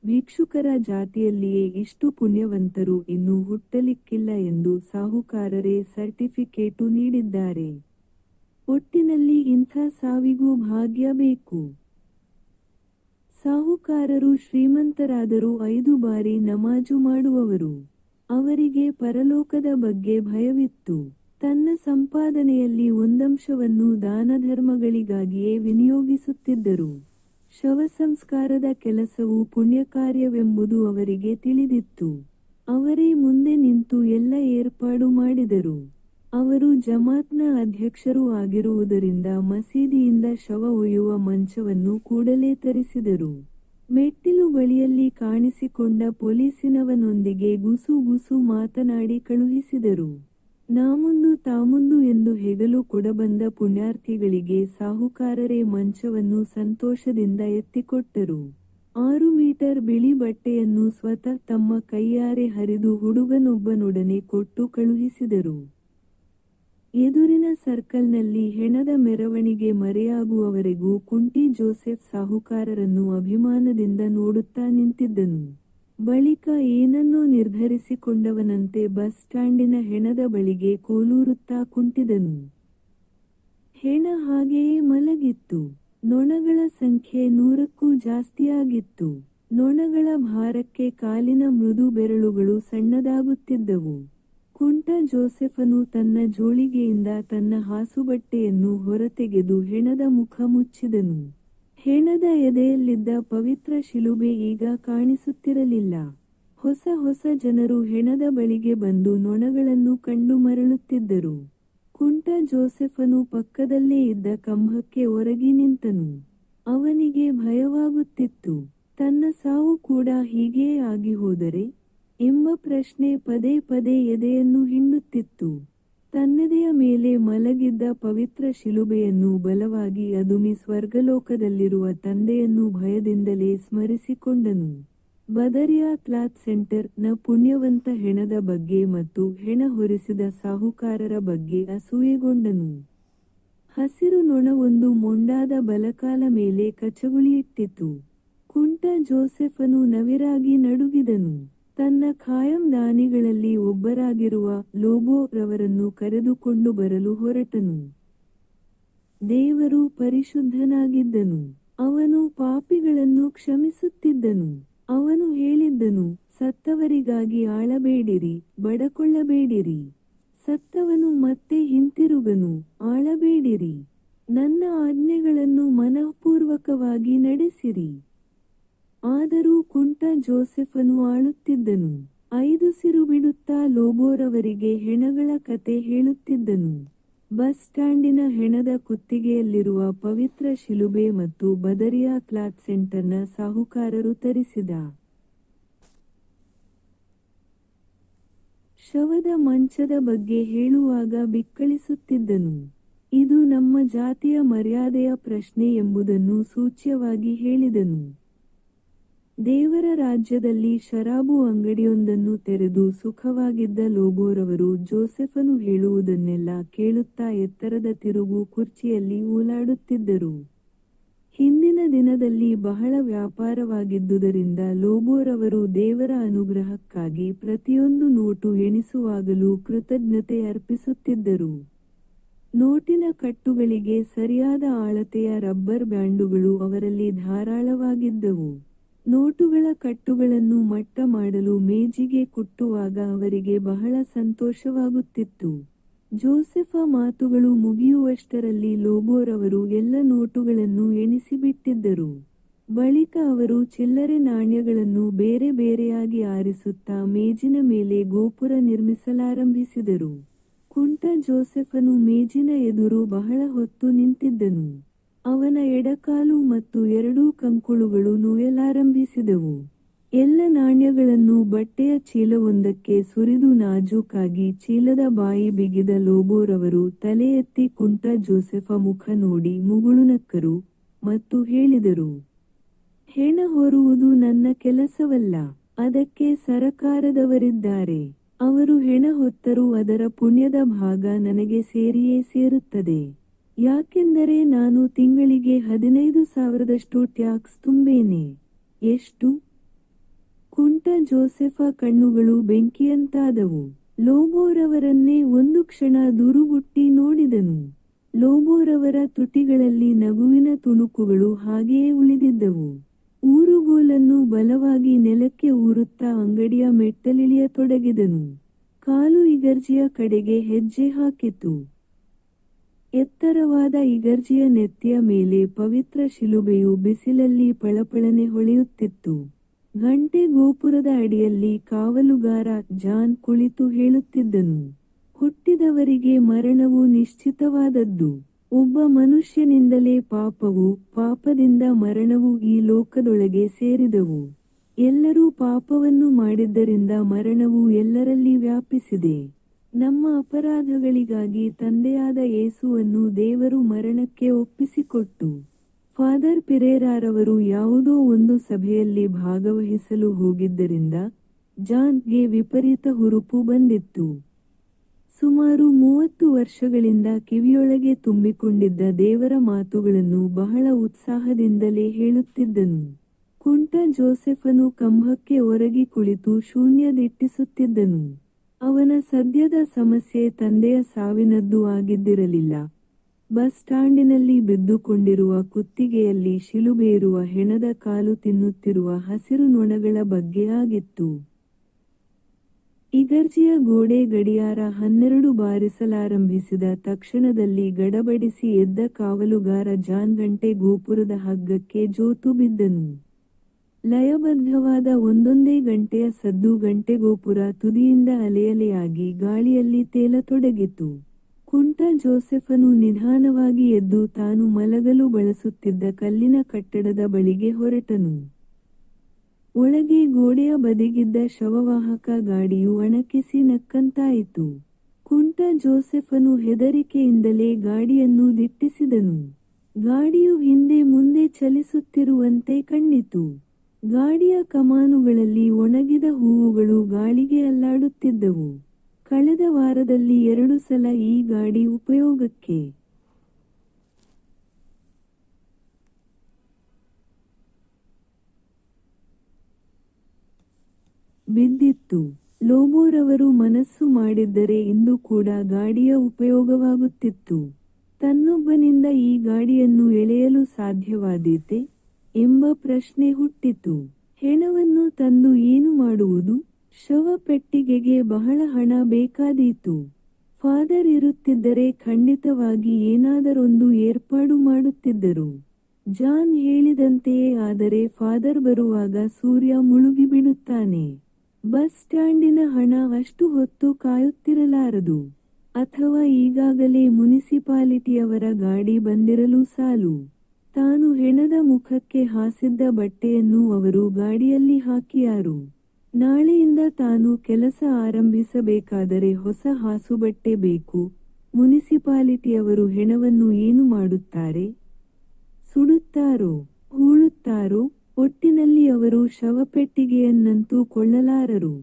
ಭಿಕ್ಷುಕರ ಜಾತಿಯಲ್ಲಿಯೇ ಇಷ್ಟು ಪುಣ್ಯವಂತರು ಇನ್ನೂ ಹುಟ್ಟಲಿಕ್ಕಿಲ್ಲ ಎಂದು ಸಾಹುಕಾರರೇ ಸರ್ಟಿಫಿಕೇಟು ನೀಡಿದ್ದಾರೆ. ಒಟ್ಟಿನಲ್ಲಿ ಇಂಥ ಸಾವಿಗೂ ಭಾಗ್ಯ ಬೇಕು. ಸಾಹುಕಾರರು ಶ್ರೀಮಂತರಾದರೂ 5 ಬಾರಿ ನಮಾಜು ಮಾಡುವವರು. ಅವರಿಗೆ ಪರಲೋಕದ ಬಗ್ಗೆ ಭಯವಿತ್ತು. ತನ್ನ ಸಂಪಾದನೆಯಲ್ಲಿ ಒಂದಂಶವನ್ನು ದಾನಧರ್ಮಗಳಿಗಾಗಿಯೇ ವಿನಿಯೋಗಿಸುತ್ತಿದ್ದರು. ಶವಸಂಸ್ಕಾರದ ಕೆಲಸವು ಪುಣ್ಯಕಾರ್ಯವೆಂಬುದು ಅವರಿಗೆ ತಿಳಿದಿತ್ತು. ಅವರೇ ಮುಂದೆ ನಿಂತು ಎಲ್ಲ ಏರ್ಪಾಡು ಮಾಡಿದರು. ಅವರು ಜಮಾತ್ನ ಅಧ್ಯಕ್ಷರೂ ಆಗಿರುವುದರಿಂದ ಮಸೀದಿಯಿಂದ ಶವ ಒಯ್ಯುವ ಮಂಚವನ್ನು ಕೂಡಲೇ ತರಿಸಿದರು. ಮೆಟ್ಟಿಲು ಬಳಿಯಲ್ಲಿ ಕಾಣಿಸಿಕೊಂಡ ಪೊಲೀಸಿನವನೊಂದಿಗೆ ಗುಸು ಗುಸು ಮಾತನಾಡಿ ಕಳುಹಿಸಿದರು. ನಾಮುಂದು ತಾಮುಂದು ಎಂದು ಹೆಗಲು ಕೊಡಬಂದ ಪುಣ್ಯಾರ್ಥಿಗಳಿಗೆ ಸಾಹುಕಾರರೇ ಮಂಚವನ್ನು ಸಂತೋಷದಿಂದ ಎತ್ತಿಕೊಟ್ಟರು. 6 ಮೀಟರ್ ಬಿಳಿ ಬಟ್ಟೆಯನ್ನು ಸ್ವತಃ ತಮ್ಮ ಕೈಯಾರೆ ಹರಿದು ಹುಡುಗನೊಬ್ಬನೊಡನೆ ಕೊಟ್ಟು ಕಳುಹಿಸಿದರು. ಎದುರಿನ ಸರ್ಕಲ್ನಲ್ಲಿ ಹೆಣದ ಮೆರವಣಿಗೆ ಮರೆಯಾಗುವವರೆಗೂ ಕುಂಟಿ ಜೋಸೆಫ್ ಸಾಹುಕಾರರನ್ನು ಅಭಿಮಾನದಿಂದ ನೋಡುತ್ತಾ ನಿಂತಿದ್ದನು. ಬಳಿಕ ಏನನ್ನೋ ನಿರ್ಧರಿಸಿಕೊಂಡವನಂತೆ ಬಸ್ ಸ್ಟ್ಯಾಂಡಿನ ಹೆಣದ ಬಳಿಗೆ ಕೋಲೂರುತ್ತಾ ಕುಂಟಿದನು. ಹೆಣ ಹಾಗೆಯೇ ಮಲಗಿತ್ತು. ನೊಣಗಳ ಸಂಖ್ಯೆ 100ಕ್ಕೂ ಜಾಸ್ತಿಯಾಗಿತ್ತು. ನೊಣಗಳ ಭಾರಕ್ಕೆ ಕಾಲಿನ ಮೃದು ಬೆರಳುಗಳು ಸಣ್ಣದಾಗುತ್ತಿದ್ದವು. ಕುಂಟ ಜೋಸೆಫನು ತನ್ನ ಜೋಳಿಗೆಯಿಂದ ತನ್ನ ಹಾಸುಬಟ್ಟೆಯನ್ನು ಹೊರತೆಗೆದು ಹೆಣದ ಮುಖ ಮುಚ್ಚಿದನು. ಹೆಣದ ಎದೆಯಲ್ಲಿದ್ದ ಪವಿತ್ರ ಶಿಲುಬೆ ಈಗ ಕಾಣಿಸುತ್ತಿರಲಿಲ್ಲ. ಹೊಸ ಜನರು ಹೆಣದ ಬಳಿಗೆ ಬಂದು ನೊಣಗಳನ್ನು ಕಂಡು ಮರಳುತ್ತಿದ್ದರು. ಕುಂಟ ಜೋಸೆಫನು ಪಕ್ಕದಲ್ಲೇ ಇದ್ದ ಕಂಬಕ್ಕೆ ಒರಗಿ ನಿಂತನು. ಅವನಿಗೆ ಭಯವಾಗುತ್ತಿತ್ತು. ತನ್ನ ಸಾವು ಕೂಡ ಹೀಗೆಯೇ ಆಗಿಹೋದರೆ ಎಂಬ ಪ್ರಶ್ನೆ ಪದೇ ಎದೆಯನ್ನು ಹಿಂಡುತ್ತಿತ್ತು. ತನ್ನೆದೆಯ ಮೇಲೆ ಮಲಗಿದ್ದ ಪವಿತ್ರ ಶಿಲುಬೆಯನ್ನು ಬಲವಾಗಿ ಅದುಮಿ ಸ್ವರ್ಗಲೋಕದಲ್ಲಿರುವ ತಂದೆಯನ್ನು ಭಯದಿಂದಲೇ ಸ್ಮರಿಸಿಕೊಂಡನು. ಬದರಿಯಾ ಕ್ಲಾತ್ ಸೆಂಟರ್ ನ ಪುಣ್ಯವಂತ ಹೆಣದ ಬಗ್ಗೆ ಮತ್ತು ಹೆಣ ಹೊರಿಸಿದ ಸಾಹುಕಾರರ ಬಗ್ಗೆ ಅಸೂಯೆಗೊಂಡನು. ಹಸಿರು ನೊಣ ಒಂದು ಮೊಂಡಾದ ಬಲಕಾಲ ಮೇಲೆ ಕಚಗುಳಿಯಿಟ್ಟಿತು. ಕುಂಟ ಜೋಸೆಫನು ನವಿರಾಗಿ ನಡುಗಿದನು. ತನ್ನ ಖಾಯಂ ದಾನಿಗಳಲ್ಲಿ ಒಬ್ಬರಾಗಿರುವ ಲೋಬೋ ರವರನ್ನು ಕರೆದುಕೊಂಡು ಬರಲು ಹೊರಟನು. ದೇವರು ಪರಿಶುದ್ಧನಾಗಿದ್ದನು. ಅವನು ಪಾಪಿಗಳನ್ನು ಕ್ಷಮಿಸುತ್ತಿದ್ದನು. ಅವನು ಹೇಳಿದ್ದನು, ಸತ್ತವರಿಗಾಗಿ ಆಳಬೇಡಿರಿ, ಬಡಕೊಳ್ಳಬೇಡಿರಿ. ಸತ್ತವನು ಮತ್ತೆ ಹಿಂತಿರುಗನು, ಆಳಬೇಡಿರಿ. ನನ್ನ ಆಜ್ಞೆಗಳನ್ನು ಮನಃಪೂರ್ವಕವಾಗಿ ನಡೆಸಿರಿ. ಆದರೂ ಕುಂಟ ಜೋಸೆಫನು ಆಳುತ್ತಿದ್ದನು. 5 ಸಿರು ಬಿಡುತ್ತಾ ಲೋಬೋರವರಿಗೆ ಹೆಣಗಳ ಕತೆ ಹೇಳುತ್ತಿದ್ದನು. ಬಸ್ ಸ್ಟ್ಯಾಂಡಿನ ಹೆಣದ ಕುತ್ತಿಗೆಯಲ್ಲಿರುವ ಪವಿತ್ರ ಶಿಲುಬೆ ಮತ್ತು ಬದರಿಯಾ ಕ್ಲಾತ್ ಸೆಂಟರ್ನ ಸಾಹುಕಾರರು ತರಿಸಿದ ಶವದ ಮಂಚದ ಬಗ್ಗೆ ಹೇಳುವಾಗ ಬಿಕ್ಕಳಿಸುತ್ತಿದ್ದನು. ಇದು ನಮ್ಮ ಜಾತಿಯ ಮರ್ಯಾದೆಯ ಪ್ರಶ್ನೆ ಎಂಬುದನ್ನು ಸೂಚ್ಯವಾಗಿ ಹೇಳಿದನು. ದೇವರ ರಾಜ್ಯದಲ್ಲಿ ಶರಾಬು ಅಂಗಡಿಯೊಂದನ್ನು ತೆರೆದು ಸುಖವಾಗಿದ್ದ ಲೋಬೋರವರು ಜೋಸೆಫನು ಹೇಳುವುದನ್ನೆಲ್ಲ ಕೇಳುತ್ತಾ ಎತ್ತರದ ತಿರುಗು ಕುರ್ಚಿಯಲ್ಲಿ ಓಲಾಡುತ್ತಿದ್ದರು. ಹಿಂದಿನ ದಿನದಲ್ಲಿ ಬಹಳ ವ್ಯಾಪಾರವಾಗಿದ್ದುದರಿಂದ ಲೋಬೋರವರು ದೇವರ ಅನುಗ್ರಹಕ್ಕಾಗಿ ಪ್ರತಿಯೊಂದು ನೋಟು ಎಣಿಸುವಾಗಲೂ ಕೃತಜ್ಞತೆ ಅರ್ಪಿಸುತ್ತಿದ್ದರು. ನೋಟಿನ ಕಟ್ಟುಗಳಿಗೆ ಸರಿಯಾದ ಅಳತೆಯ ರಬ್ಬರ್ ಬ್ಯಾಂಡುಗಳು ಅವರಲ್ಲಿ ಧಾರಾಳವಾಗಿದ್ದವು. ನೋಟುಗಳ ಕಟ್ಟುಗಳನ್ನು ಮಟ್ಟ ಮಾಡಲು ಮೇಜಿಗೆ ಕುಟ್ಟುವಾಗ ಅವರಿಗೆ ಬಹಳ ಸಂತೋಷವಾಗುತ್ತಿತ್ತು. ಜೋಸೆಫ ಮಾತುಗಳು ಮುಗಿಯುವಷ್ಟರಲ್ಲಿ ಲೋಬೋರವರು ಎಲ್ಲ ನೋಟುಗಳನ್ನು ಎಣಿಸಿಬಿಟ್ಟಿದ್ದರು. ಬಳಿಕ ಅವರು ಚಿಲ್ಲರೆ ನಾಣ್ಯಗಳನ್ನು ಬೇರೆ ಬೇರೆಯಾಗಿ ಆರಿಸುತ್ತಾ ಮೇಜಿನ ಮೇಲೆ ಗೋಪುರ ನಿರ್ಮಿಸಲಾರಂಭಿಸಿದರು. ಕುಂಟ ಜೋಸೆಫನು ಮೇಜಿನ ಎದುರು ಬಹಳ ಹೊತ್ತು ನಿಂತಿದ್ದನು. ಅವನ ಎಡಕಾಲು ಮತ್ತು 2 ಕಂಕುಳುಗಳು ನೋಯಲಾರಂಭಿಸಿದವು. ಎಲ್ಲ ನಾಣ್ಯಗಳನ್ನು ಬಟ್ಟೆಯ ಚೀಲವೊಂದಕ್ಕೆ ಸುರಿದು ನಾಜೂಕಾಗಿ ಚೀಲದ ಬಾಯಿ ಬಿಗಿದ ಲೋಬೋರವರು ತಲೆ ಎತ್ತಿ ಕುಂಟ ಜೋಸೆಫ ಮುಖ ನೋಡಿ ಮುಗುಳುನಕ್ಕರು ಮತ್ತು ಹೇಳಿದರು, ಹೆಣ ಹೊರುವುದು ನನ್ನ ಕೆಲಸವಲ್ಲ, ಅದಕ್ಕೆ ಸರಕಾರದವರಿದ್ದಾರೆ. ಅವರು ಹೆಣ ಹೊತ್ತರೂ ಅದರ ಪುಣ್ಯದ ಭಾಗ ನನಗೆ ಸೇರಿಯೇ ಸೇರುತ್ತದೆ. ಯಾಕೆಂದರೆ ನಾನು ತಿಂಗಳಿಗೆ 15,000 ಟ್ಯಾಕ್ಸ್ ತುಂಬೇನೆ. ಎಷ್ಟು? ಕುಂಟ ಜೋಸೆಫ ಕಣ್ಣುಗಳು ಬೆಂಕಿಯಂತಾದವು. ಲೋಬೋರವರನ್ನೇ ಒಂದು ಕ್ಷಣ ದುರುಗುಟ್ಟಿ ನೋಡಿದನು. ಲೋಬೋರವರ ತುಟಿಗಳಲ್ಲಿ ನಗುವಿನ ತುಣುಕುಗಳು ಹಾಗೆಯೇ ಉಳಿದಿದ್ದವು. ಊರುಗೋಲನ್ನು ಬಲವಾಗಿ ನೆಲಕ್ಕೆ ಊರುತ್ತಾ ಅಂಗಡಿಯ ಮೆಟ್ಟಲಿಳಿಯತೊಡಗಿದನು. ಕಾಲು ಇಗರ್ಜಿಯ ಕಡೆಗೆ ಹೆಜ್ಜೆ ಹಾಕಿತು. ಎತ್ತರವಾದ ಇಗರ್ಜಿಯ ನೆತ್ತಿಯ ಮೇಲೆ ಪವಿತ್ರ ಶಿಲುಬೆಯು ಬಿಸಿಲಲ್ಲಿ ಪಳಪಳನೆ ಹೊಳೆಯುತ್ತಿತ್ತು. ಗಂಟೆ ಗೋಪುರದ ಅಡಿಯಲ್ಲಿ ಕಾವಲುಗಾರ ಜಾನ್ ಕುಳಿತು ಹೇಳುತ್ತಿದ್ದನು, ಹುಟ್ಟಿದವರಿಗೆ ಮರಣವು ನಿಶ್ಚಿತವಾದದ್ದು. ಒಬ್ಬ ಮನುಷ್ಯನಿಂದಲೇ ಪಾಪವು, ಪಾಪದಿಂದ ಮರಣವು ಈ ಲೋಕದೊಳಗೆ ಸೇರಿದವು. ಎಲ್ಲರೂ ಪಾಪವನ್ನು ಮಾಡಿದ್ದರಿಂದ ಮರಣವು ಎಲ್ಲರಲ್ಲಿ ವ್ಯಾಪಿಸಿದೆ. ನಮ್ಮ ಅಪರಾಧಗಳಿಗಾಗಿ ತಂದೆಯಾದ ಯೇಸುವನ್ನು ದೇವರು ಮರಣಕ್ಕೆ ಒಪ್ಪಿಸಿಕೊಟ್ಟು ಫಾದರ್ ಪಿರೇರಾರವರು ಯಾವುದೋ ಒಂದು ಸಭೆಯಲ್ಲಿ ಭಾಗವಹಿಸಲು ಹೋಗಿದ್ದರಿಂದ ಜಾನ್ಗೆ ವಿಪರೀತ ಹುರುಪು ಬಂದಿತ್ತು. ಸುಮಾರು 30 ವರ್ಷಗಳಿಂದ ಕಿವಿಯೊಳಗೆ ತುಂಬಿಕೊಂಡಿದ್ದ ದೇವರ ಮಾತುಗಳನ್ನು ಬಹಳ ಉತ್ಸಾಹದಿಂದಲೇ ಹೇಳುತ್ತಿದ್ದನು. ಕುಂಟ ಜೋಸೆಫನು ಕಂಬಕ್ಕೆ ಒರಗಿ ಕುಳಿತು ಶೂನ್ಯದಿಟ್ಟಿಸುತ್ತಿದ್ದನು. ಅವನ ಸದ್ಯದ ಸಮಸ್ಯೆ ತಂದೆಯ ಸಾವಿನದ್ದು ಆಗಿದ್ದಿರಲಿಲ್ಲ. ಬಸ್ ಸ್ಟಾಂಡಿನಲ್ಲಿ ಬಿದ್ದುಕೊಂಡಿರುವ ಕುತ್ತಿಗೆಯಲ್ಲಿ ಶಿಲುಬೆಯಿರುವ ಹೆಣದ ಕಾಲು ತಿನ್ನುತ್ತಿರುವ ಹಸಿರು ನೊಣಗಳ ಬಗ್ಗೆ ಆಗಿತ್ತು. ಇಗರ್ಜಿಯ ಗೋಡೆ ಗಡಿಯಾರ 12 ಬಾರಿಸಲಾರಂಭಿಸಿದ ತಕ್ಷಣದಲ್ಲಿ ಗಡಬಡಿಸಿ ಎದ್ದ ಕಾವಲುಗಾರ ಜಾನ್ ಗಂಟೆ ಗೋಪುರದ ಹಗ್ಗಕ್ಕೆ ಜೋತು ಬಿದ್ದನು. ಲಯಬದ್ಧವಾದ ಒಂದೊಂದೇ ಗಂಟೆಯ ಸದ್ದು ಗಂಟೆಗೋಪುರ ತುದಿಯಿಂದ ಅಲೆಯಲೆಯಾಗಿ ಗಾಳಿಯಲ್ಲಿ ತೇಲತೊಡಗಿತು. ಕುಂಟ ಜೋಸೆಫನು ನಿಧಾನವಾಗಿ ಎದ್ದು ತಾನು ಮಲಗಲು ಬಳಸುತ್ತಿದ್ದ ಕಲ್ಲಿನ ಕಟ್ಟಡದ ಬಳಿಗೆ ಹೊರಟನು. ಒಳಗೆ ಗೋಡೆಯ ಬದಿಗಿದ್ದ ಶವವಾಹಕ ಗಾಡಿಯು ಅಣಕಿಸಿ ನಕ್ಕಂತಾಯಿತು. ಕುಂಟ ಜೋಸೆಫನು ಹೆದರಿಕೆಯಿಂದಲೇ ಗಾಡಿಯನ್ನು ದಿಟ್ಟಿಸಿದನು. ಗಾಡಿಯು ಹಿಂದೆ ಮುಂದೆ ಚಲಿಸುತ್ತಿರುವಂತೆ ಕಂಡಿತು. ಗಾಡಿಯ ಕಮಾನುಗಳಲ್ಲಿ ಒಣಗಿದ ಹೂವುಗಳು ಗಾಳಿಗೆ ಅಲ್ಲಾಡುತ್ತಿದ್ದವು. ಕಳೆದ ವಾರದಲ್ಲಿ 2 ಸಲ ಈ ಗಾಡಿ ಉಪಯೋಗಕ್ಕೆ ಬಿದ್ದಿತ್ತು. ಲೋಬೋರವರು ಮನಸ್ಸು ಮಾಡಿದ್ದರೆ ಇಂದು ಕೂಡ ಗಾಡಿಯ ಉಪಯೋಗವಾಗುತ್ತಿತ್ತು. ತನ್ನೊಬ್ಬನಿಂದ ಈ ಗಾಡಿಯನ್ನು ಎಳೆಯಲು ಸಾಧ್ಯವಾದೀತೆ ಎಂಬ ಪ್ರಶ್ನೆ ಹುಟ್ಟಿತು. ಹೆಣವನ್ನು ತಂದು ಏನು ಮಾಡುವುದು? ಶವಪೆಟ್ಟಿಗೆಗೆ ಬಹಳ ಹಣ ಬೇಕಾದೀತು. ಫಾದರ್ ಇರುತ್ತಿದ್ದರೆ ಖಂಡಿತವಾಗಿ ಏನಾದರೊಂದು ಏರ್ಪಾಡು ಮಾಡುತ್ತಿದ್ದರು. ಜಾನ್ ಹೇಳಿದಂತೆಯೇ ಆದರೆ ಫಾದರ್ ಬರುವಾಗ ಸೂರ್ಯ ಮುಳುಗಿಬಿಡುತ್ತಾನೆ. ಬಸ್ ಸ್ಟ್ಯಾಂಡಿನ ಹಣ ಅಷ್ಟು ಹೊತ್ತು ಕಾಯುತ್ತಿರಲಾರದು. ಅಥವಾ ಈಗಾಗಲೇ ಮುನಿಸಿಪಾಲಿಟಿಯವರ ಗಾಡಿ ಬಂದಿರಲು ಸಾಲು. ತಾನು ಹೆಣದ ಮುಖಕ್ಕೆ ಹಾಸಿದ್ದ ಬಟ್ಟೆಯನ್ನು ಅವರು ಗಾಡಿಯಲ್ಲಿ ಹಾಕಿಯಾರು. ನಾಳೆಯಿಂದ ತಾನು ಕೆಲಸ ಆರಂಭಿಸಬೇಕಾದರೆ ಹೊಸ ಹಾಸುಬಟ್ಟೆ ಬೇಕು. ಮುನಿಸಿಪಾಲಿಟಿಯವರು ಹೆಣವನ್ನು ಏನು ಮಾಡುತ್ತಾರೆ? ಸುಡುತ್ತಾರೋ? ಹೂಳುತ್ತಾರೋ? ಒಟ್ಟಿನಲ್ಲಿ ಅವರು ಶವಪೆಟ್ಟಿಗೆಯನ್ನಂತೂ ಕೊಳ್ಳಲಾರರು.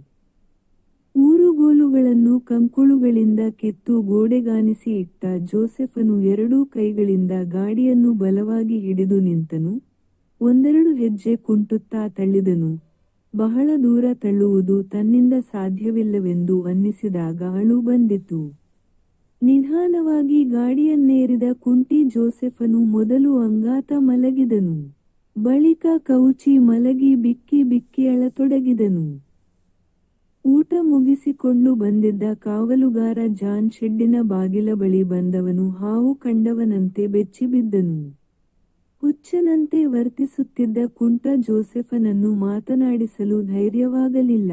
ಊರುಗೋಲುಗಳನ್ನು ಕಂಕುಳುಗಳಿಂದ ಕಿತ್ತು ಗೋಡೆಗಾನಿಸಿ ಇಟ್ಟ ಜೋಸೆಫನು 2 ಕೈಗಳಿಂದ ಗಾಡಿಯನ್ನು ಬಲವಾಗಿ ಹಿಡಿದು ನಿಂತನು. 1-2 ಹೆಜ್ಜೆ ಕುಂಟುತ್ತಾ ತಳ್ಳಿದನು. ಬಹಳ ದೂರ ತಳ್ಳುವುದು ತನ್ನಿಂದ ಸಾಧ್ಯವಿಲ್ಲವೆಂದು ಅನ್ನಿಸಿದಾಗ ಅಳು ಬಂದಿತು. ನಿಧಾನವಾಗಿ ಗಾಡಿಯನ್ನೇರಿದ ಕುಂಟಿ ಜೋಸೆಫನು ಮೊದಲು ಅಂಗಾತ ಮಲಗಿದನು. ಬಳಿಕ ಕವುಚಿ ಮಲಗಿ ಬಿಕ್ಕಿ ಬಿಕ್ಕಿ ಅಳತೊಡಗಿದನು. ಊಟ ಮುಗಿಸಿಕೊಂಡು ಬಂದಿದ್ದ ಕಾವಲುಗಾರ ಜಾನ್ ಶೆಡ್ಡಿನ ಬಾಗಿಲ ಬಳಿ ಬಂದವನು ಹಾವು ಕಂಡವನಂತೆ ಬೆಚ್ಚಿಬಿದ್ದನು. ಹುಚ್ಚನಂತೆ ವರ್ತಿಸುತ್ತಿದ್ದ ಕುಂಟ ಜೋಸೆಫನನ್ನು ಮಾತನಾಡಿಸಲು ಧೈರ್ಯವಾಗಲಿಲ್ಲ.